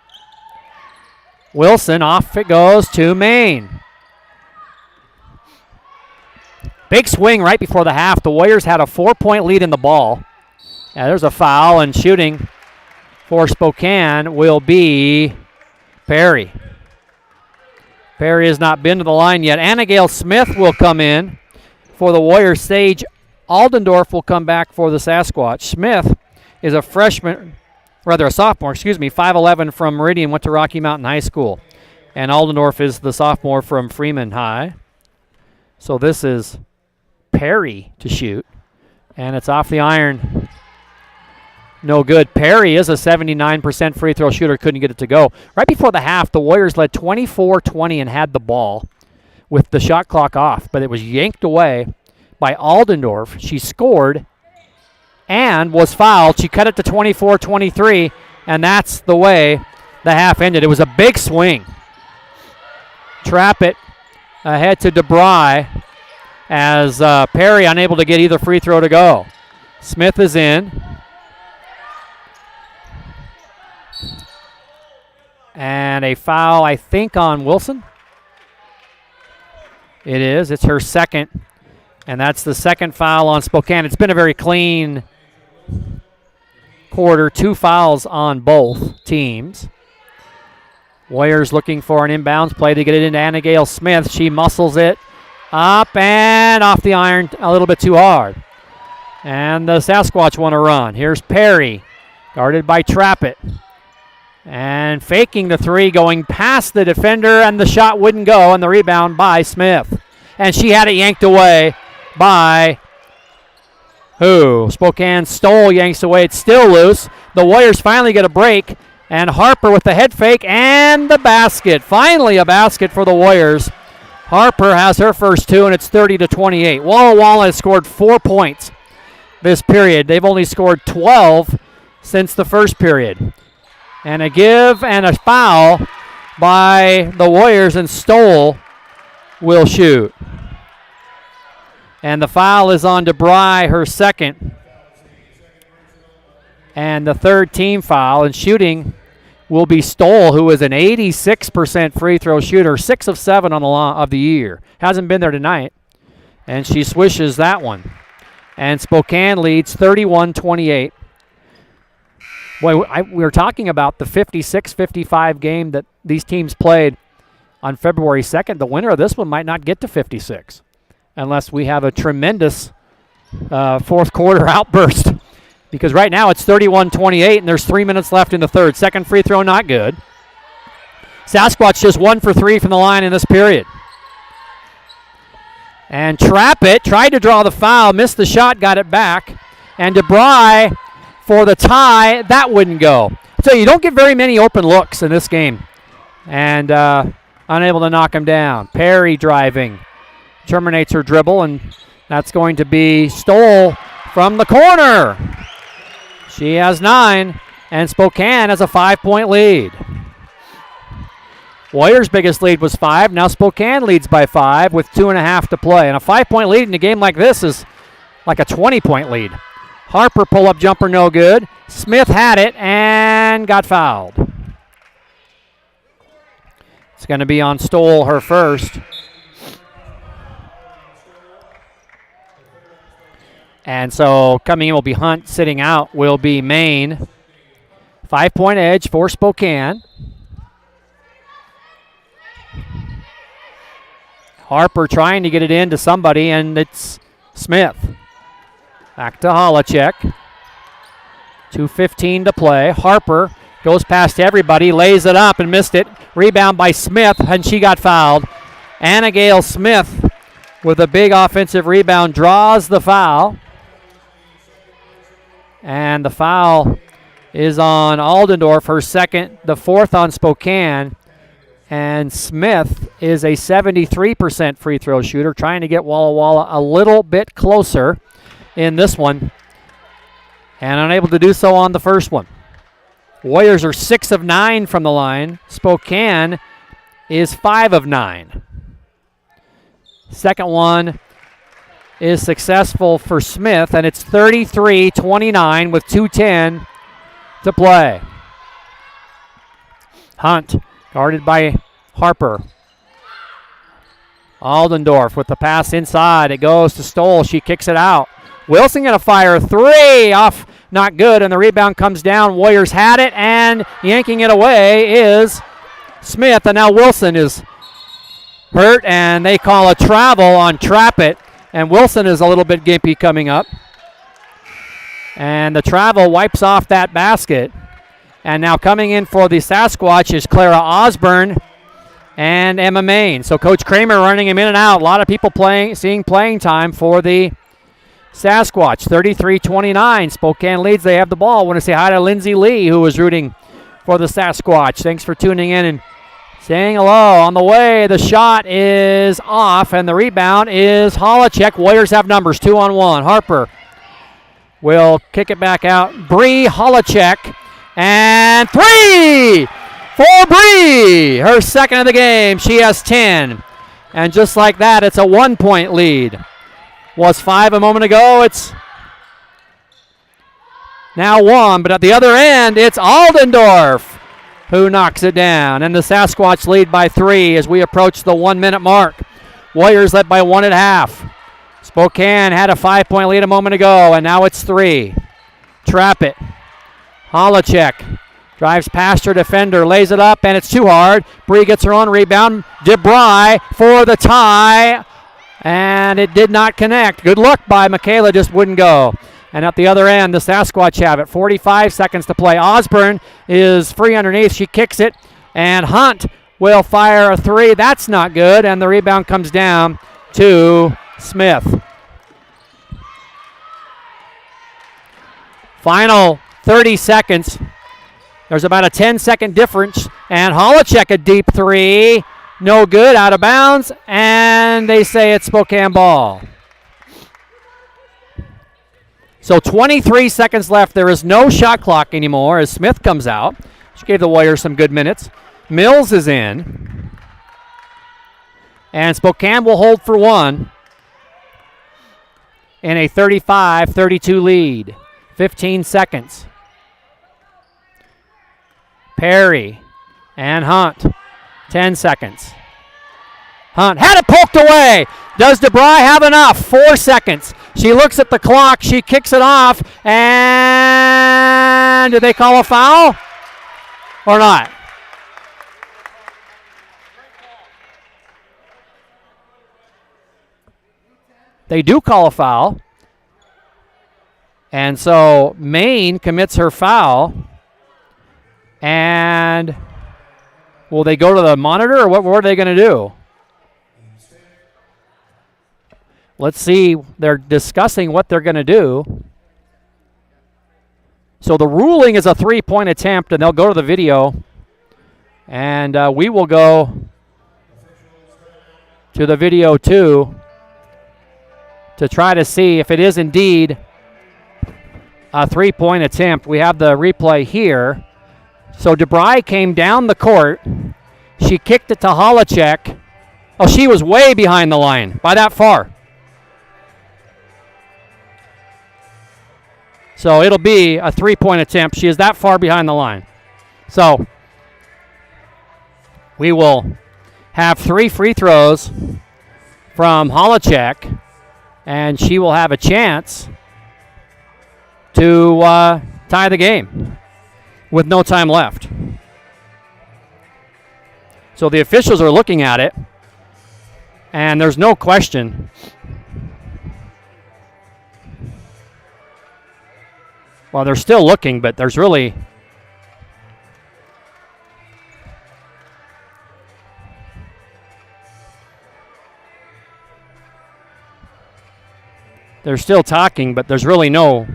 Wilson, off it goes to Maine. Big swing right before the half. The Warriors had a 4-point lead in the ball. Yeah, there's a foul, and shooting for Spokane will be Perry. Perry has not been to the line yet. Anna-Gail Smith will come in for the Warriors. Sage Aldendorf will come back for the Sasquatch. Smith is a freshman, rather a sophomore, 5'11" from Meridian, went to Rocky Mountain High School. And Aldendorf is the sophomore from Freeman High. So this is Perry to shoot. And it's off the iron. No good. Perry is a 79% free throw shooter, couldn't get it to go. Right before the half, the Warriors led 24-20 and had the ball with the shot clock off, but it was yanked away by Aldendorf. She scored and was fouled. She cut it to 24-23, and that's the way the half ended. It was a big swing. Trap it ahead to DeBry as Perry unable to get either free throw to go. Smith is in. And a foul, I think, on Wilson. It is. It's her second. And that's the second foul on Spokane. It's been a very clean quarter. 2 fouls on both teams. Warriors looking for an inbounds play to get it into Anna Gale Smith. She muscles it up and off the iron a little bit too hard. And the Sasquatch want to run. Here's Perry, guarded by Trappett. And faking the three, going past the defender, and the shot wouldn't go, and the rebound by Smith. And she had it yanked away by who? Spokane Stoll yanks away. It's still loose. The Warriors finally get a break, and Harper with the head fake and the basket. Finally a basket for the Warriors. Harper has her first 2, and it's 30-28. Walla Walla has scored 4 points this period. They've only scored 12 since the first period. And a give and a foul by the Warriors, and Stoll will shoot. And the foul is on DeBry, her second. And the third team foul, and shooting will be Stoll, who is an 86% free throw shooter, 6 of 7 on the of the year. Hasn't been there tonight. And she swishes that one. And Spokane leads 31-28. Boy, we were talking about the 56-55 game that these teams played on February 2nd. The winner of this one might not get to 56 unless we have a tremendous fourth quarter outburst. Because right now it's 31-28, and there's 3 minutes left in the third. Second free throw, not good. Sasquatch just 1 for 3 from the line in this period. And Trappett tried to draw the foul, missed the shot, got it back. And DeBry for the tie, that wouldn't go. So you don't get very many open looks in this game. And unable to knock him down. Perry driving. Terminates her dribble, and that's going to be Stoll from the corner. She has 9, and Spokane has a 5-point lead. Warriors' biggest lead was 5. Now Spokane leads by 5 with 2.5 to play. And a 5-point lead in a game like this is like a 20-point lead. Harper pull-up jumper, no good. Smith had it and got fouled. It's going to be on Stoll, her first. And so coming in will be Hunt. Sitting out will be Maine. 5-point edge for Spokane. Harper trying to get it in to somebody, and it's Smith. Back to Holacek. 2:15 to play. Harper goes past everybody, lays it up and missed it. Rebound by Smith, and she got fouled. Anna Gale Smith with a big offensive rebound draws the foul. And the foul is on Aldendorf, her second, the fourth on Spokane. And Smith is a 73% free throw shooter, trying to get Walla Walla a little bit closer in this one, and unable to do so on the first one. Warriors are 6 of 9 from the line. Spokane is 5 of 9. Second one is successful for Smith, and it's 33-29 with 2:10 to play. Hunt, guarded by Harper. Aldendorf with the pass inside. It goes to Stoll. She kicks it out. Wilson going to fire a 3 off, not good, and the rebound comes down. Warriors had it, and yanking it away is Smith, and now Wilson is hurt, and they call a travel on Trappett, and Wilson is a little bit gimpy coming up. And the travel wipes off that basket. And now coming in for the Sasquatch is Clara Osborne and Emma Main. So Coach Kramer running him in and out. A lot of people seeing playing time for the Sasquatch. 33-29. Spokane leads. They have the ball. I want to say hi to Lindsay Lee, who was rooting for the Sasquatch. Thanks for tuning in and saying hello. On the way, the shot is off, and the rebound is Holacek. Warriors have numbers, 2-on-1. Harper will kick it back out. Bree Holacek, and 3 for Bree. Her second of the game. She has 10. And just like that, it's a 1-point lead. Was 5 a moment ago. It's now 1, but at the other end, it's Aldendorf who knocks it down. And the Sasquatch lead by 3 as we approach the 1-minute mark. Warriors led by 1 at half. Spokane had a 5-point lead a moment ago, and now it's 3. Trappett Holacek drives past her defender, lays it up, and it's too hard. Bree gets her own rebound. DeBry for the tie, and it did not connect. Good look by Michaela, just wouldn't go. And at the other end, the Sasquatch have it. 45 seconds to play. Osborne is free underneath. She kicks it, and Hunt will fire a three. That's not good, and the rebound comes down to Smith. Final 30 seconds. There's about a 10-second difference, and Holacek a deep three. No good, out of bounds, and they say it's Spokane ball. So 23 seconds left. There is no shot clock anymore as Smith comes out. She gave the Warriors some good minutes. Mills is in. And Spokane will hold for one in a 35-32 lead. 15 seconds. Perry and Hunt. 10 seconds. Hunt had it poked away. Does DeBry have enough? 4 seconds. She looks at the clock. She kicks it off. And did they call a foul or not? They do call a foul. And so Maine commits her foul. And will they go to the monitor, or what are they going to do? Let's see. They're discussing what they're going to do. So the ruling is a three-point attempt, and they'll go to the video. And we will go to the video, too, to try to see if it is indeed a three-point attempt. We have the replay here. So DeBry came down the court. She kicked it to Holacek. Oh, she was way behind the line by that far. So it'll be a three-point attempt. She is that far behind the line. So we will have 3 free throws from Holacek, and she will have a chance to tie the game with no time left. So the officials are looking at it, and there's no question. Well, they're still looking, but there's really... They're still talking, but there's really no...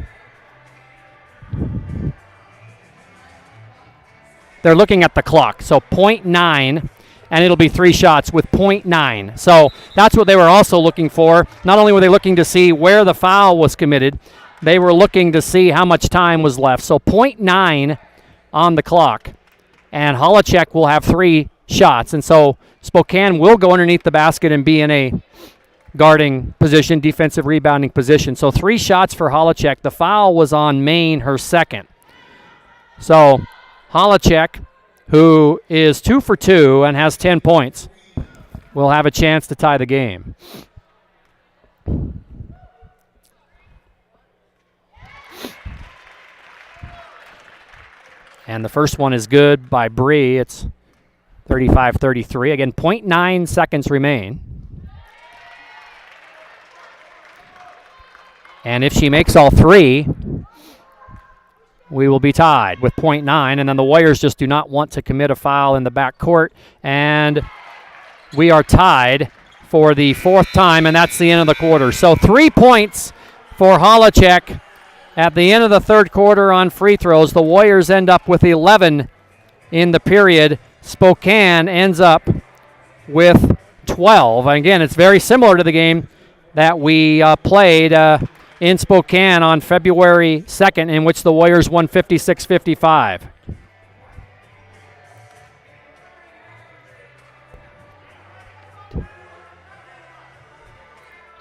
They're looking at the clock. So 0.9, and it'll be 3 shots with 0.9. So that's what they were also looking for. Not only were they looking to see where the foul was committed, they were looking to see how much time was left. So 0.9 on the clock, and Holacek will have 3 shots. And so Spokane will go underneath the basket and be in a guarding position, defensive rebounding position. So 3 shots for Holacek. The foul was on Maine, her second. So Holacek, who is 2 for 2 and has 10 points, will have a chance to tie the game. And the first one is good by Bree. It's 35-33. Again, 0.9 seconds remain. And if she makes all 3, we will be tied with 0.9. And then the Warriors just do not want to commit a foul in the backcourt. And we are tied for the 4th time, and that's the end of the quarter. So 3 points for Holacek at the end of the 3rd quarter on free throws. The Warriors end up with 11 in the period. Spokane ends up with 12. Again, it's very similar to the game that we played in Spokane on February 2nd, in which the Warriors won 56-55.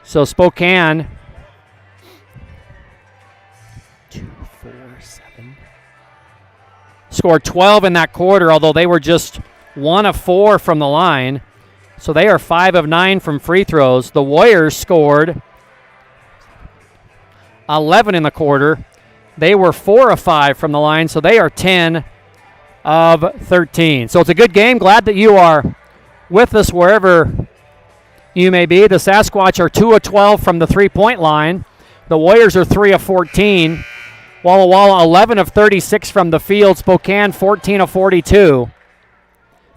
So Spokane scored 12 in that quarter, although they were just 1 of 4 from the line. So they are 5 of 9 from free throws. The Warriors scored 11 in the quarter They were 4 of 5 from the line, so they are 10 of 13. So it's a good game. Glad that you are with us wherever you may be. The Sasquatch are 2 of 12 from the three-point line. The Warriors are 3 of 14. Walla Walla 11 of 36 from the field. Spokane 14 of 42.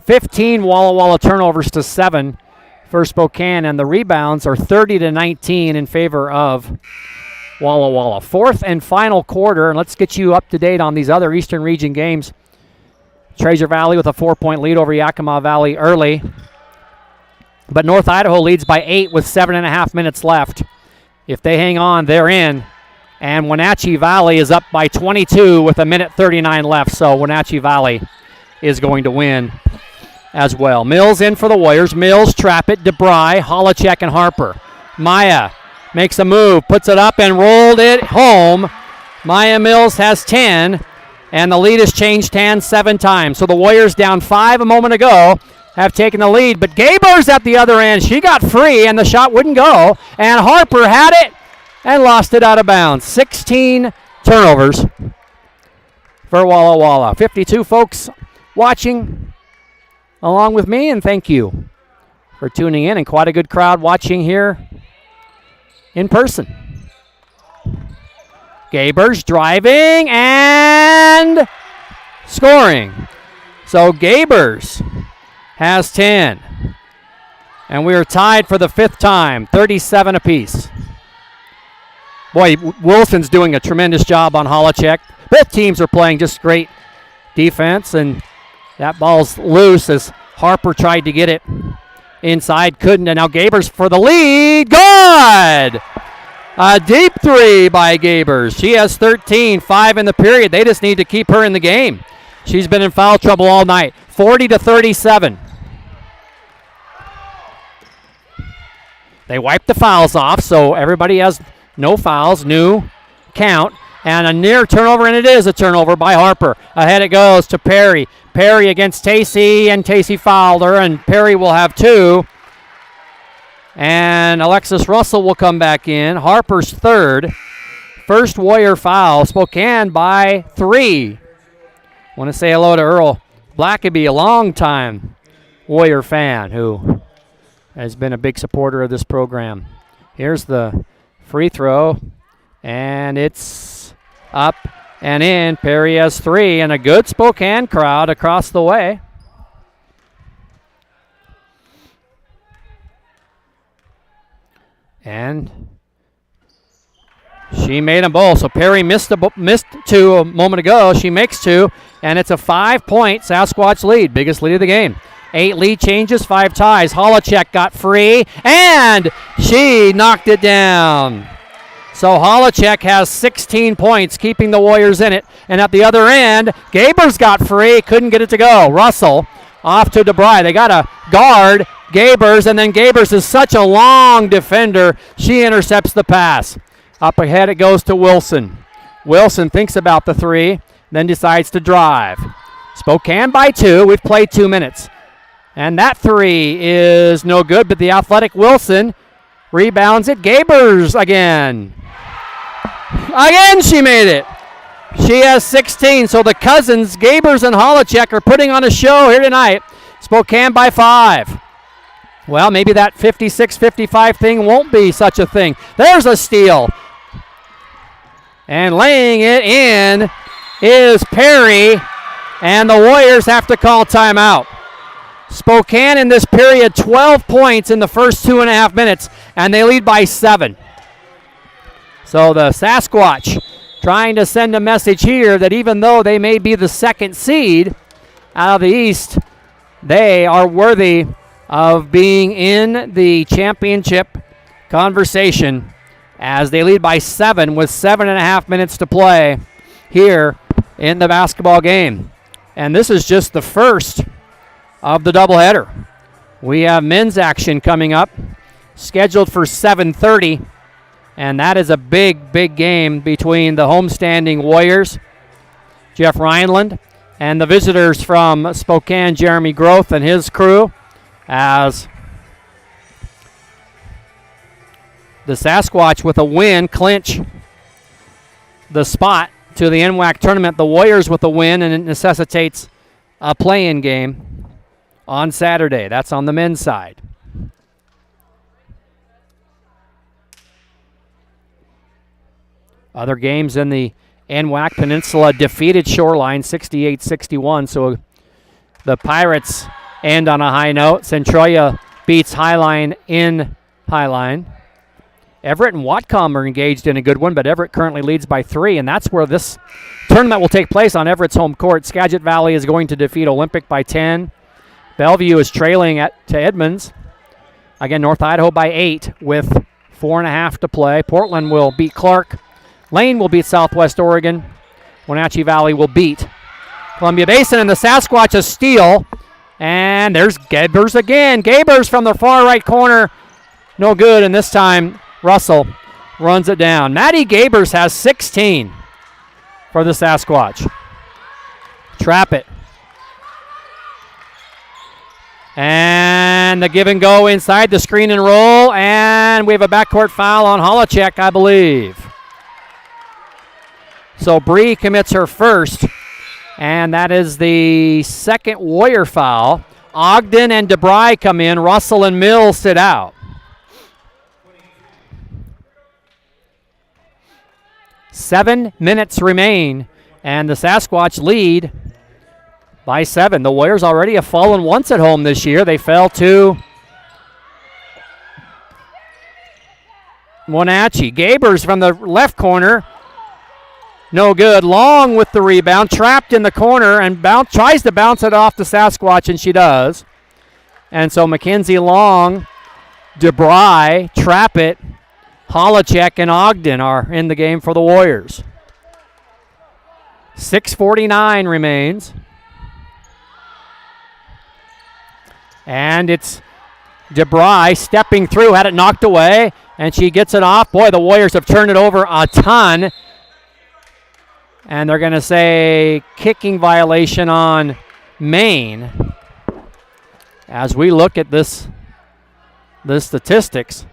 15 Walla Walla turnovers to 7 for Spokane, and the rebounds are 30 to 19 in favor of Walla Walla. Fourth and final quarter, and let's get you up to date on these other Eastern Region games. Treasure Valley with a 4-point lead over Yakima Valley early, but North Idaho leads by 8 with 7.5 minutes left. If they hang on, they're in. And Wenatchee Valley is up by 22 with 1:39 left, so Wenatchee Valley is going to win as well. Mills in for the Warriors. Mills, trap it, DeBry, Holacek, and Harper. Maya makes a move, puts it up, and rolled it home. Maya Mills has 10, and the lead has changed hands 7 times. So the Warriors, down 5 a moment ago, have taken the lead. But Gabers at the other end. She got free, and the shot wouldn't go. And Harper had it and lost it out of bounds. 16 turnovers for Walla Walla. 52 folks watching along with me, and thank you for tuning in. And quite a good crowd watching here in person. Gabers driving and scoring. So Gabers has 10. And we are tied for the 5th time, 37 apiece. Boy, Wilson's doing a tremendous job on Holacek. Both teams are playing just great defense, and that ball's loose as Harper tried to get it inside, couldn't, and now Gabers for the lead. Good! A deep 3 by Gabers. She has 13, 5 in the period. They just need to keep her in the game. She's been in foul trouble all night. 40 to 37. They wiped the fouls off, so everybody has no fouls, new count, and a near turnover, and it is a turnover by Harper. Ahead it goes to Perry. Perry against Tacey, and Tacey fouled her, and Perry will have 2. And Alexis Russell will come back in. Harper's 3rd. First Warrior foul. Spokane by 3. Want to say hello to Earl Blackaby, a long-time Warrior fan who has been a big supporter of this program. Here's the free throw, and it's up and in. Perry has 3, and a good Spokane crowd across the way. And she made them both. So Perry missed 2 a moment ago. She makes 2, and it's a 5-point Sasquatch lead, biggest lead of the game. 8 lead changes, 5 ties. Holacek got free, and she knocked it down. So Holacek has 16 points, keeping the Warriors in it. And at the other end, Gabers got free, couldn't get it to go. Russell off to DeBry. They got a guard, Gabers, and then Gabers is such a long defender, she intercepts the pass. Up ahead it goes to Wilson. Wilson thinks about the 3, then decides to drive. Spokane by 2. We've played 2 minutes. And that 3 is no good, but the athletic Wilson rebounds it. Gabers again. Again she made it. She has 16, so the cousins, Gabers and Holacek, are putting on a show here tonight. Spokane by 5. Well, maybe that 56-55 thing won't be such a thing. There's a steal. And laying it in is Perry, and the Warriors have to call timeout. Spokane in this period, 12 points in the first 2.5 minutes, and they lead by 7. So the Sasquatch trying to send a message here that even though they may be the 2nd seed out of the East, they are worthy of being in the championship conversation as they lead by 7 with 7.5 minutes to play here in the basketball game. And this is just the first of the doubleheader. We have men's action coming up, scheduled for 7:30, and that is a big, big game between the homestanding Warriors, Jeff Rhineland, and the visitors from Spokane, Jeremy Groth and his crew, as the Sasquatch with a win clinch the spot to the NWAC tournament. The Warriors with a win, and it necessitates a play-in game on Saturday. That's on the men's side. Other games in the NWAC Peninsula defeated Shoreline 68-61, so the Pirates end on a high note. Centralia beats Highline in Highline. Everett and Whatcom are engaged in a good one, but Everett currently leads by 3, and that's where this tournament will take place, on Everett's home court. Skagit Valley is going to defeat Olympic by 10. Bellevue is trailing to Edmonds. Again, North Idaho by 8 with 4.5 to play. Portland will beat Clark. Lane will beat Southwest Oregon. Wenatchee Valley will beat Columbia Basin, and the Sasquatch a steal. And there's Gabers again. Gabers from the far right corner. No good, and this time Russell runs it down. Maddie Gabers has 16 for the Sasquatch. Trap it. And the give and go inside the screen and roll, and we have a backcourt foul on Holacek, I believe. So Bree commits her first, and that is the second Warrior foul. Ogden and DeBry come in. Russell and Mills sit out. 7 minutes remain, and the Sasquatch lead by 7. The Warriors already have fallen once at home this year. They fell to Wenatchee. Gabers from the left corner. No good. Long with the rebound. Trapped in the corner and tries to bounce it off the Sasquatch, and she does. And so Mackenzie Long, DeBry, Trappett, Holacek, and Ogden are in the game for the Warriors. 6:49 remains. And it's DeBry stepping through, had it knocked away, and she gets it off. Boy, the Warriors have turned it over a ton. And they're going to say kicking violation on Maine. As we look at the statistics,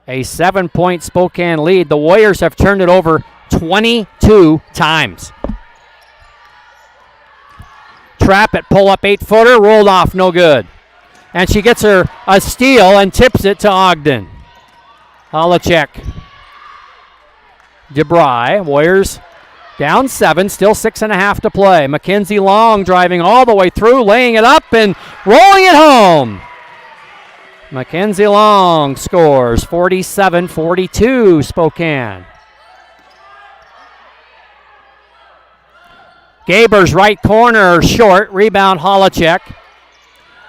a 7-point Spokane lead. The Warriors have turned it over 22 times. Trap it, pull up 8-footer, rolled off, no good. And she gets her a steal and tips it to Ogden. Holacek. DeBry, Warriors down 7, still 6.5 to play. Mackenzie Long driving all the way through, laying it up and rolling it home. Mackenzie Long scores 47-42 Spokane. Gabers right corner, short, rebound Holacek.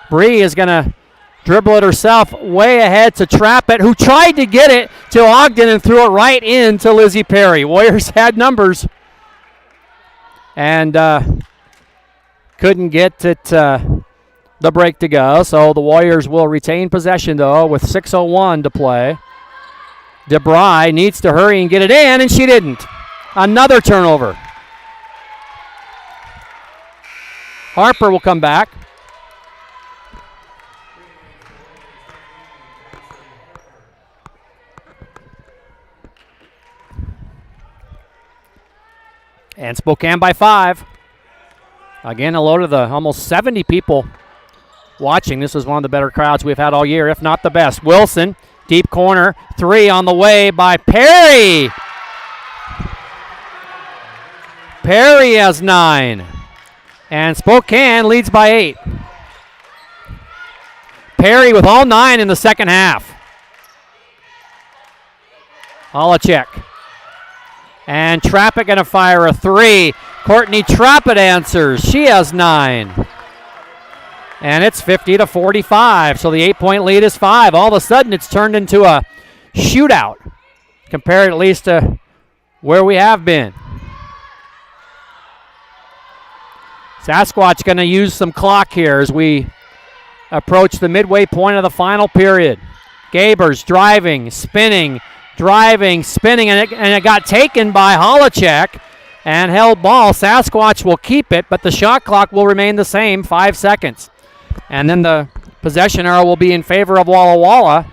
Bree is going to dribble it herself way ahead to Trappett, who tried to get it to Ogden and threw it right into Lizzie Perry. Warriors had numbers and couldn't get it the break to go. So the Warriors will retain possession, though, with 6:01 to play. DeBry needs to hurry and get it in, and she didn't. Another turnover. Harper will come back. And Spokane by 5. Again, hello to the almost 70 people watching. This is one of the better crowds we've had all year, if not the best. Wilson, deep corner, 3 on the way by Perry. Perry has 9. And Spokane leads by 8. Perry with all 9 in the second half. Holacek. And Trappett going to fire a 3. Courtney Trappett answers. She has 9. And it's 50-45. So the 8-point lead is 5. All of a sudden it's turned into a shootout, compared at least to where we have been. Sasquatch going to use some clock here as we approach the midway point of the final period. Gabers driving, spinning, and it got taken by Holacek and held ball. Sasquatch will keep it, but the shot clock will remain the same, 5 seconds. And then the possession arrow will be in favor of Walla Walla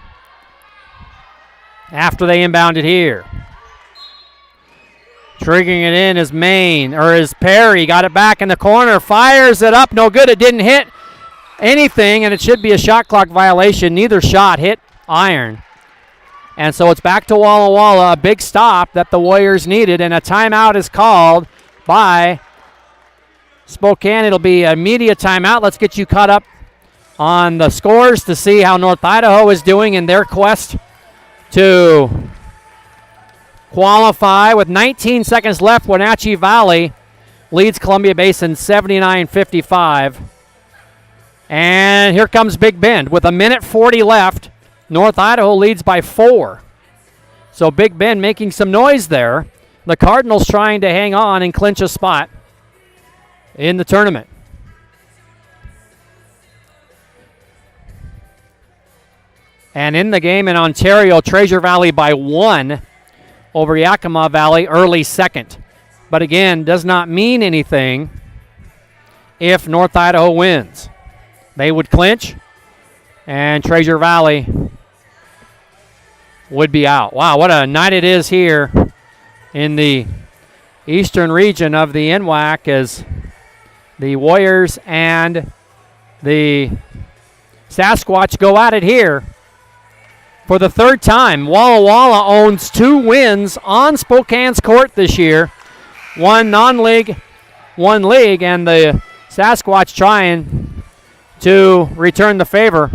after they inbound it here. Triggering it in is Perry. Got it back in the corner. Fires it up. No good. It didn't hit anything, and it should be a shot clock violation. Neither shot hit iron. And so it's back to Walla Walla. A big stop that the Warriors needed, and a timeout is called by Spokane. It'll be an immediate timeout. Let's get you caught up on the scores to see how North Idaho is doing in their quest to qualify. With 19 seconds left, Wenatchee Valley leads Columbia Basin 79-55. And here comes Big Bend. With 1:40 left, North Idaho leads by 4. So Big Bend making some noise there. The Cardinals trying to hang on and clinch a spot in the tournament. And in the game in Ontario, Treasure Valley by 1 over Yakima Valley, early second. But again, does not mean anything if North Idaho wins. They would clinch, and Treasure Valley would be out. Wow, what a night it is here in the eastern region of the NWAC as the Warriors and the Sasquatch go at it here for the third time. Walla Walla owns 2 wins on Spokane's court this year. 1 non-league, 1 league, and the Sasquatch trying to return the favor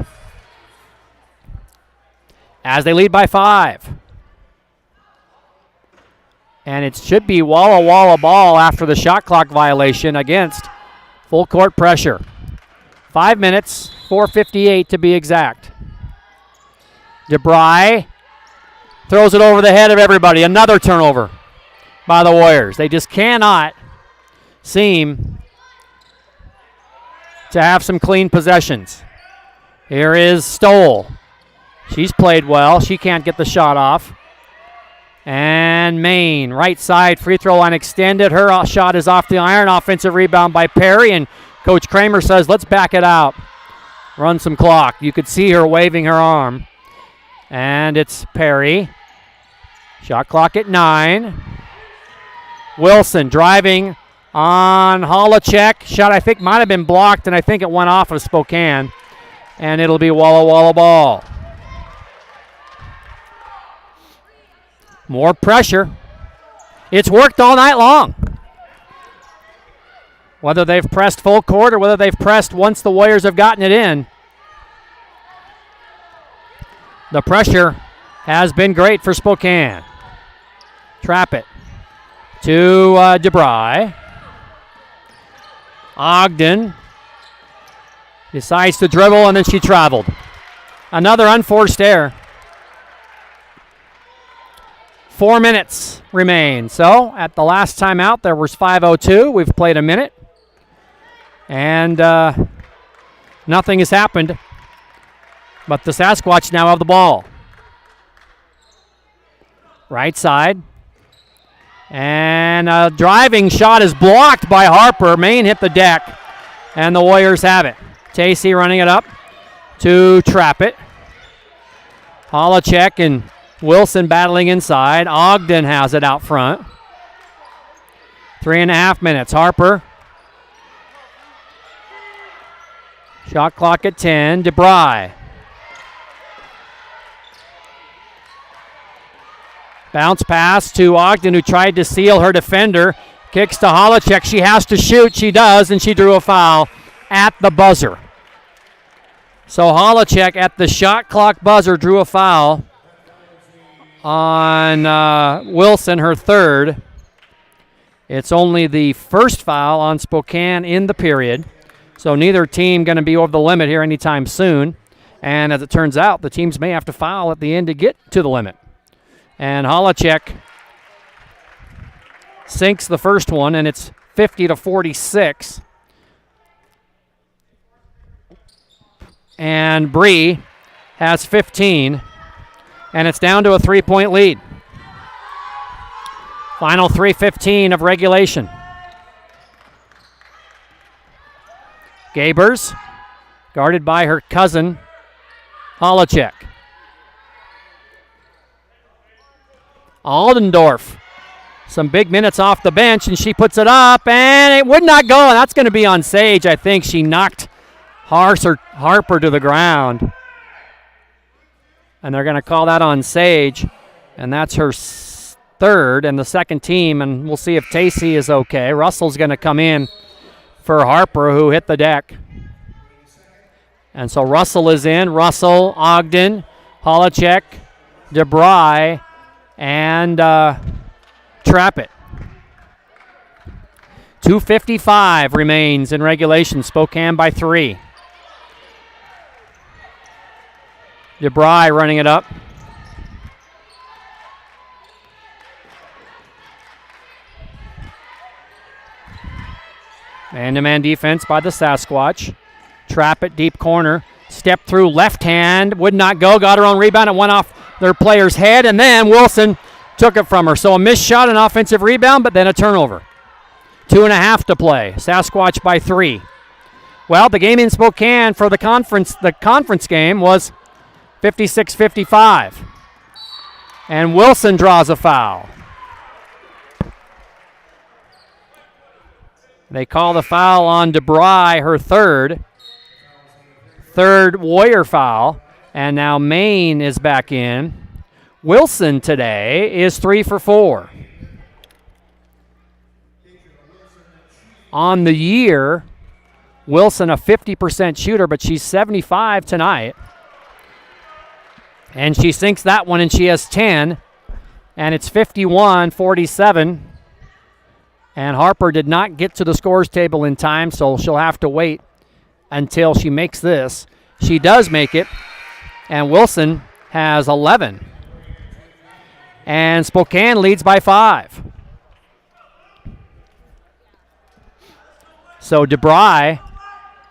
as they lead by 5. And it should be Walla Walla ball after the shot clock violation against full court pressure. 5 minutes, 4:58 to be exact. DeBry throws it over the head of everybody. Another turnover by the Warriors. They just cannot seem to have some clean possessions. Here is Stoll. She's played well. She can't get the shot off. And Maine, right side, free throw line extended. Her shot is off the iron. Offensive rebound by Perry, and Coach Kramer says, let's back it out. Run some clock. You could see her waving her arm. And it's Perry. Shot clock at 9. Wilson driving on Holacek. Shot, I think, might have been blocked, and I think it went off of Spokane. And it'll be Walla Walla ball. More pressure. It's worked all night long. Whether they've pressed full court or whether they've pressed once the Warriors have gotten it in, the pressure has been great for Spokane. Trap it to DeBry. Ogden decides to dribble, and then she traveled. Another unforced error. 4 minutes remain. So at the last timeout, there was 5:02. We've played a minute. And nothing has happened. But the Sasquatch now have the ball. Right side. And a driving shot is blocked by Harper. Maine hit the deck. And the Warriors have it. Tacey running it up to trap it. Holacek and Wilson battling inside. Ogden has it out front. 3.5 minutes. Harper. Shot clock at 10. DeBry. Bounce pass to Ogden, who tried to seal her defender. Kicks to Holacek. She has to shoot. She does, and she drew a foul at the buzzer. So Holacek at the shot clock buzzer drew a foul on Wilson, her third. It's only the first foul on Spokane in the period. So neither team going to be over the limit here anytime soon. And as it turns out, the teams may have to foul at the end to get to the limit. And Holacek sinks the first one, and it's 50-46. And Bree has 15, and it's down to a 3-point lead. Final 3:15 of regulation. Gabers, guarded by her cousin, Holacek. Aldendorf some big minutes off the bench, and she puts it up, and it would not go, and that's going to be on Sage. I think she knocked Harper to the ground. And they're going to call that on Sage, and that's her third and the second team, and we'll see if Tacey is okay. Russell's going to come in for Harper, who hit the deck. And so Russell is in. Russell, Ogden, Holacek, DeBry, and Trappett. 2:55 remains in regulation. Spokane by 3. DeBry running it up. Man-to-man defense by the Sasquatch. Trappett, deep corner. Step through left hand. Would not go. Got her own rebound. It went off their player's head, and then Wilson took it from her. So a missed shot, an offensive rebound, but then a turnover. 2.5 to play. Sasquatch by 3. Well, the game in Spokane for the conference game was 56-55. And Wilson draws a foul. They call the foul on DeBry, her third Warrior foul. And now Maine is back in. Wilson today is 3 for 4. On the year, Wilson a 50% shooter, but she's 75 tonight. And she sinks that one, and she has 10. And it's 51-47. And Harper did not get to the scores table in time, so she'll have to wait until she makes this. She does make it, and Wilson has 11. And Spokane leads by 5. So DeBry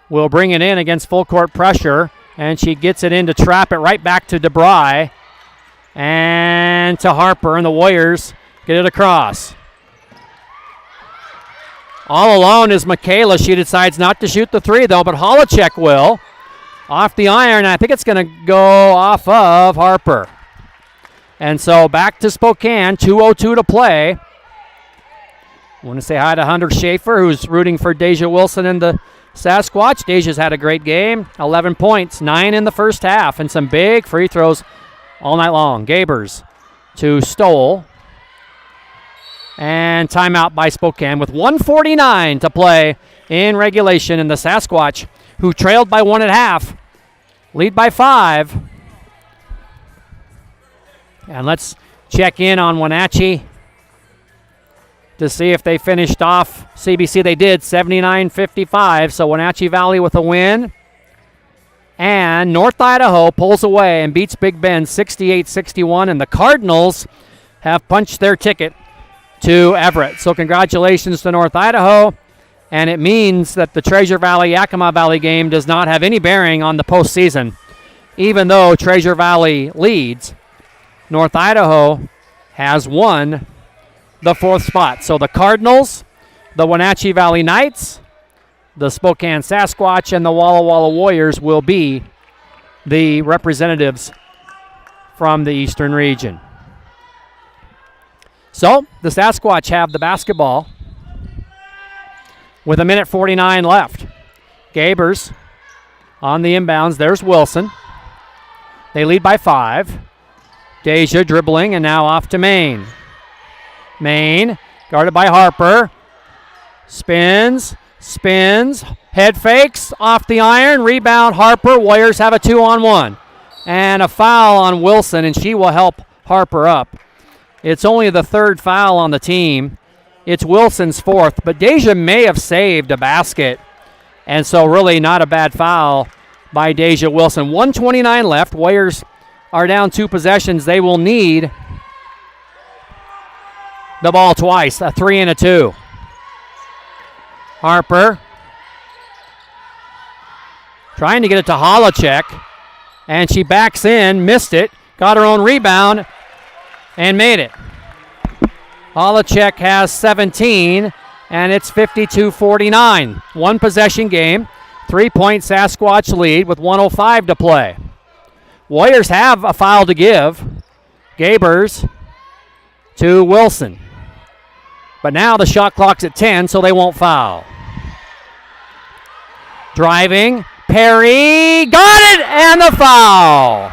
will bring it in against full court pressure, and she gets it in to trap it right back to DeBry and to Harper, and the Warriors get it across. All alone is Michaela. She decides not to shoot the 3, though, but Holacek will. Off the iron, I think it's going to go off of Harper. And so back to Spokane, 2:02 to play. I want to say hi to Hunter Schaefer, who's rooting for Deja Wilson and the Sasquatch. Deja's had a great game, 11 points, 9 in the first half, and some big free throws all night long. Gabers to Stoll. And timeout by Spokane with 1:49 to play in regulation. And the Sasquatch, who trailed by 1 at half, lead by 5. And let's check in on Wenatchee to see if they finished off CBC. They did, 79-55. So Wenatchee Valley with a win. And North Idaho pulls away and beats Big Bend 68-61. And the Cardinals have punched their ticket to Everett. So congratulations to North Idaho, and it means that the Treasure Valley-Yakima Valley game does not have any bearing on the postseason. Even though Treasure Valley leads, North Idaho has won the 4th spot. So the Cardinals, the Wenatchee Valley Knights, the Spokane Sasquatch, and the Walla Walla Warriors will be the representatives from the Eastern region. So the Sasquatch have the basketball with 1:49 left. Gabers on the inbounds. There's Wilson. They lead by 5. Deja dribbling, and now off to Maine. Maine guarded by Harper. Spins, head fakes, off the iron, rebound Harper. Warriors have a 2-on-1. And a foul on Wilson, and she will help Harper up. It's only the 3rd foul on the team. It's Wilson's 4th, but Deja may have saved a basket, and so really not a bad foul by Deja Wilson. 1:29 left. Warriors are down 2 possessions. They will need the ball twice, a 3 and a 2. Harper trying to get it to Holacek, and she backs in, missed it, got her own rebound, and made it. Holacek has 17, and it's 52-49. 1 possession game, 3-point Sasquatch lead with 1:05 to play. Warriors have a foul to give. Gabers to Wilson. But now the shot clock's at 10, so they won't foul. Driving, Perry, got it, and the foul.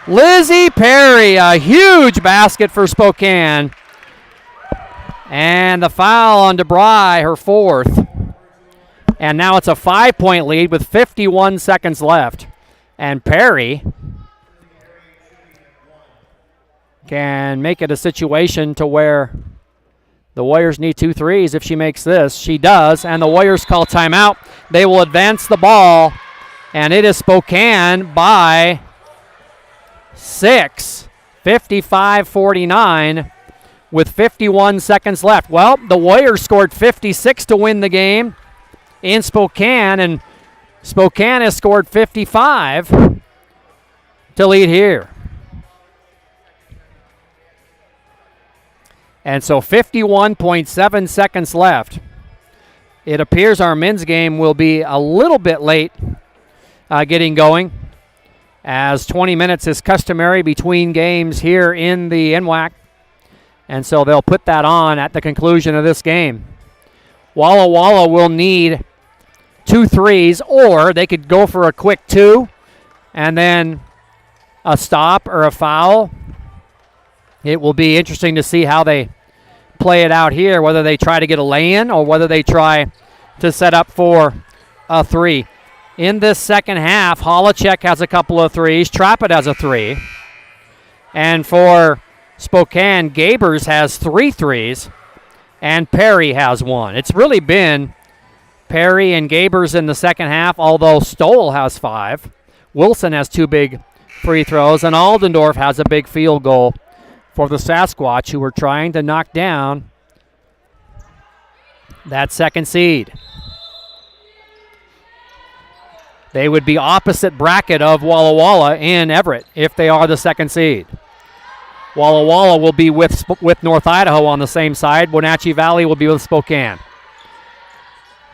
Lizzie Perry, a huge basket for Spokane. And the foul on DeBry, her fourth. And now it's a 5-point lead with 51 seconds left. And Perry can make it a situation to where the Warriors need 2 threes if she makes this. She does, and the Warriors call timeout. They will advance the ball, and it is Spokane by 6, 55-49, with 51 seconds left. Well, the Warriors scored 56 to win the game in Spokane, and Spokane has scored 55 to lead here. And so 51.7 seconds left. It appears our men's game will be a little bit late getting going, as 20 minutes is customary between games here in the NWAC. And so they'll put that on at the conclusion of this game. Walla Walla will need 2 threes, or they could go for a quick 2 and then a stop or a foul. It will be interesting to see how they play it out here, whether they try to get a lay-in or whether they try to set up for a 3. In this second half, Holacek has a couple of threes. Trappett has a 3. And for Spokane, Gabers has 3 threes, and Perry has 1. It's really been Perry and Gabers in the second half, although Stoll has 5. Wilson has 2 big free throws, and Aldendorf has a big field goal for the Sasquatch, who are trying to knock down that second seed. They would be opposite bracket of Walla Walla in Everett if they are the second seed. Walla Walla will be with North Idaho on the same side. Wenatchee Valley will be with Spokane.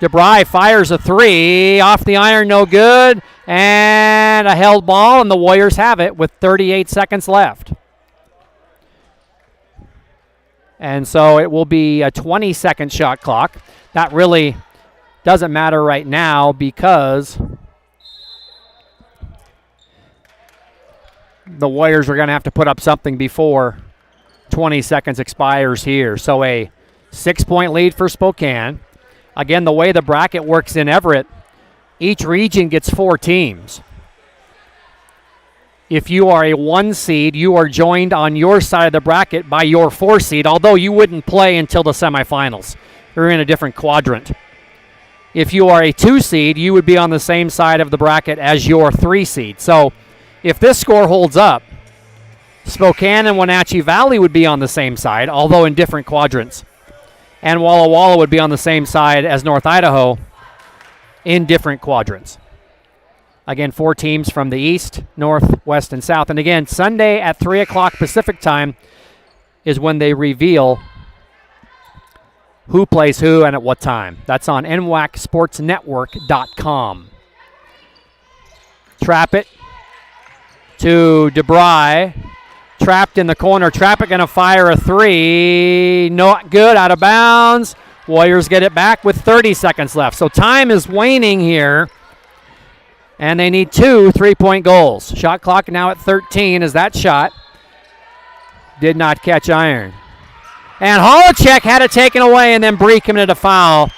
DeBry fires a 3. Off the iron, no good. And a held ball, and the Warriors have it with 38 seconds left. And so it will be a 20-second shot clock. That really doesn't matter right now because the Warriors are going to have to put up something before 20 seconds expires here. So a 6-point lead for Spokane. Again, the way the bracket works in Everett, each region gets 4 teams. If you are a 1 seed, you are joined on your side of the bracket by your 4 seed, although you wouldn't play until the semifinals. You're in a different quadrant. If you are a 2 seed, you would be on the same side of the bracket as your 3 seed. So if this score holds up, Spokane and Wenatchee Valley would be on the same side, although in different quadrants. And Walla Walla would be on the same side as North Idaho in different quadrants. Again, 4 teams from the east, north, west, and south. And again, Sunday at 3 o'clock Pacific time is when they reveal who plays who and at what time. That's on NWACSportsNetwork.com. Trappett to DeBry. Trapped in the corner. Trappett going to fire a 3. Not good, out of bounds. Warriors get it back with 30 seconds left. So time is waning here. And they need 2 3-point goals. Shot clock now at 13 as that shot did not catch iron. And Holacek had it taken away, and then Bree committed a foul.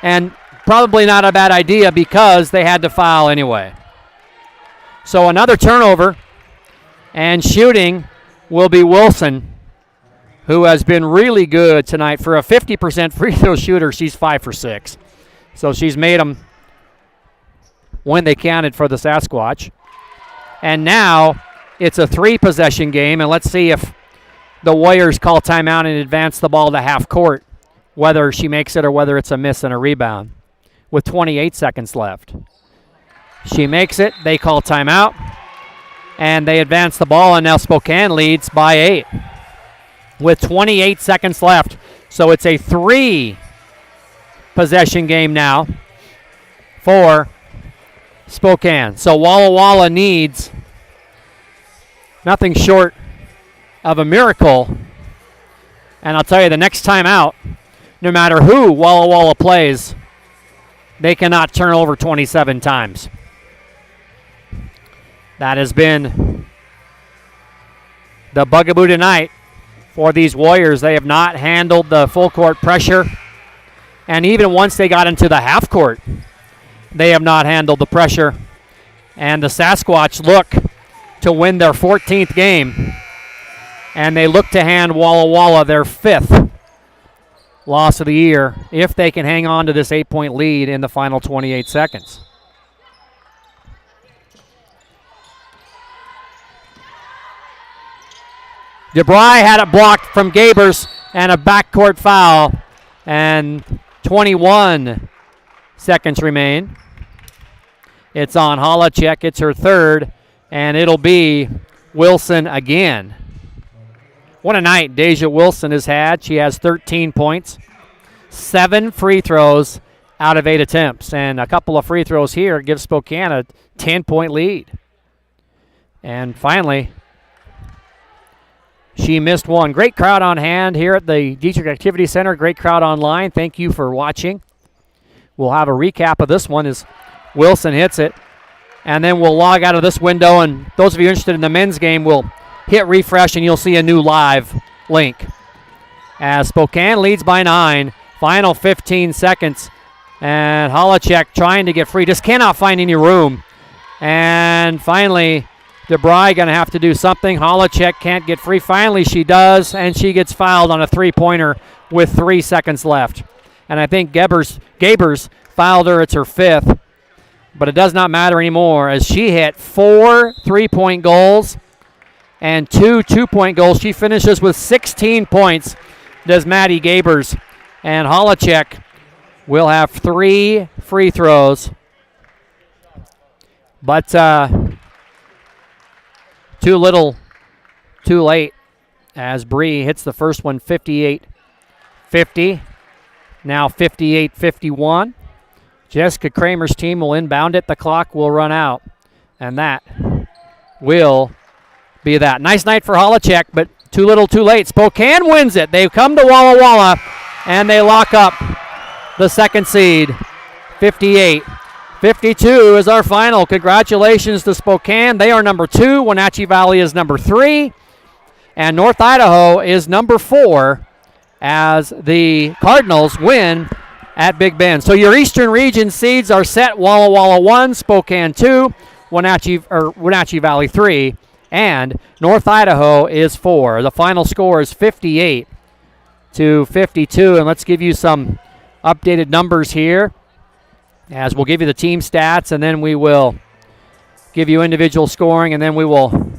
And probably not a bad idea because they had to foul anyway. So another turnover, and shooting will be Wilson, who has been really good tonight. For a 50% free throw shooter, she's 5 for 6. So she's made them when they counted for the Sasquatch. And now it's a 3-possession game, and let's see if the Warriors call timeout and advance the ball to half court, whether she makes it or whether it's a miss and a rebound, with 28 seconds left. She makes it, they call timeout, and they advance the ball, and now Spokane leads by 8 with 28 seconds left. So it's a 3-possession game now for Spokane. So Walla Walla needs nothing short of a miracle And I'll tell you, the next time out, no matter who Walla Walla plays, they cannot turn over 27 times. That has been the bugaboo tonight for these Warriors. They have not handled the full court pressure. And even once they got into the half court, they have not handled the pressure. And the Sasquatch look to win their 14th game. And they look to hand Walla Walla their 5th loss of the year if they can hang on to this 8-point lead in the final 28 seconds. DeBry had it blocked from Gabers and a backcourt foul. And 21 seconds remain. It's on Holacek. It's her 3rd. And it'll be Wilson again. What a night Deja Wilson has had. She has 13 points, 7 free throws out of 8 attempts. And a couple of free throws here give Spokane a 10-point lead. And finally, she missed one. Great crowd on hand here at the Dietrich Activity Center. Great crowd online. Thank you for watching. We'll have a recap of this one as Wilson hits it. And then we'll log out of this window. And those of you interested in the men's game will hit refresh and you'll see a new live link. As Spokane leads by 9. Final 15 seconds. And Holacek trying to get free. Just cannot find any room. And finally, DeBry going to have to do something. Holacek can't get free. Finally, she does, and she gets fouled on a three-pointer with 3 seconds left. And I think Gabers fouled her. It's her 5th. But it does not matter anymore as she hit 4 3-point goals and 2 2-point goals. She finishes with 16 points, does Maddie Gabers. And Holacek will have 3 free throws. But too little, too late as Bree hits the first one 58-50. Now 58-51. Jessica Kramer's team will inbound it. The clock will run out. And that will be that. Nice night for Holacek, but too little, too late. Spokane wins it. They come to Walla Walla, and they lock up the second seed. 58-52 is our final. Congratulations to Spokane. They are number 2. Wenatchee Valley is number 3. And North Idaho is number 4 as the Cardinals win at Big Bend. So your Eastern Region seeds are set. Walla Walla 1, Spokane 2, Wenatchee Valley 3, and North Idaho is 4. The final score is 58-52. And let's give you some updated numbers here as we'll give you the team stats, and then we will give you individual scoring, and then we will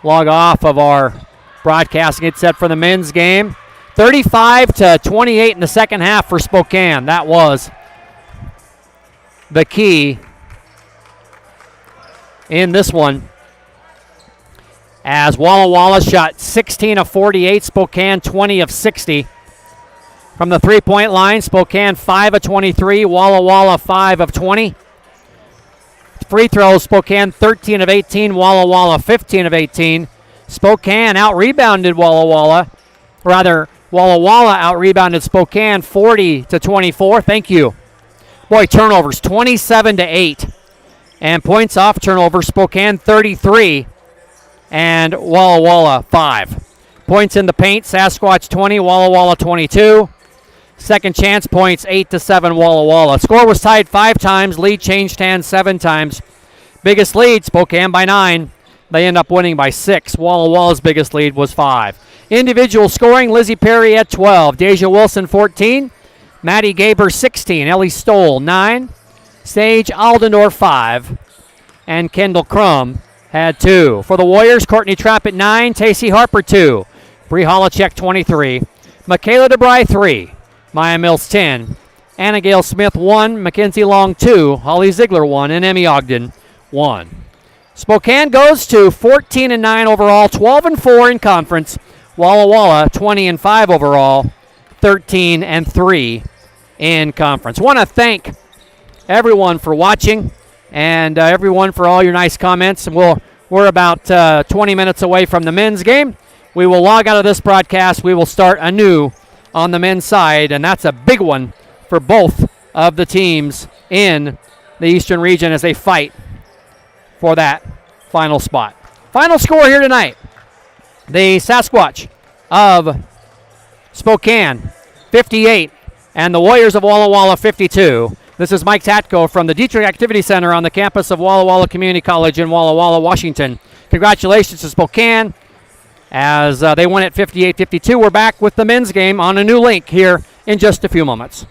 log off of our broadcast and get set for the men's game. 35-28 in the second half for Spokane. That was the key in this one. As Walla Walla shot 16 of 48, Spokane 20 of 60. From the three-point line, Spokane 5 of 23, Walla Walla 5 of 20. Free throws, Spokane 13 of 18, Walla Walla 15 of 18. Spokane out-rebounded Walla Walla. Walla Walla out-rebounded Spokane 40-24. Thank you. Boy, turnovers 27-8. And points off turnovers, Spokane 33 and Walla Walla 5. Points in the paint, Sasquatch 20, Walla Walla 22. Second chance points 8-7 Walla Walla. Score was tied 5 times, lead changed hands 7 times. Biggest lead, Spokane by 9. They end up winning by 6. Walla Walla's biggest lead was 5. Individual scoring, Lizzie Perry at 12, Deja Wilson 14, Maddie Gaber 16, Ellie Stoll 9, Sage Aldendorf 5, and Kendall Crum had 2. For the Warriors, Courtney Trapp at 9, Tacey Harper 2, Bree Holacek 23, Michaela DeBry 3, Maya Mills 10, Anna Gale Smith 1, Mackenzie Long 2, Holly Ziegler 1, and Emmy Ogden 1. Spokane goes to 14-9 overall, 12-4 in conference. Walla Walla 20-5 overall, 13-3 in conference. Want to thank everyone for watching and everyone for all your nice comments. And we're about 20 minutes away from the men's game. we will log out of this broadcast. We will start anew on the men's side, and that's a big one for both of the teams in the Eastern region as they fight for that final spot. Final score here tonight. The Sasquatch of Spokane, 58, and the Warriors of Walla Walla, 52. This is Mike Tatko from the Dietrich Activity Center on the campus of Walla Walla Community College in Walla Walla, Washington. Congratulations to Spokane as they win at 58-52. We're back with the men's game on a new link here in just a few moments.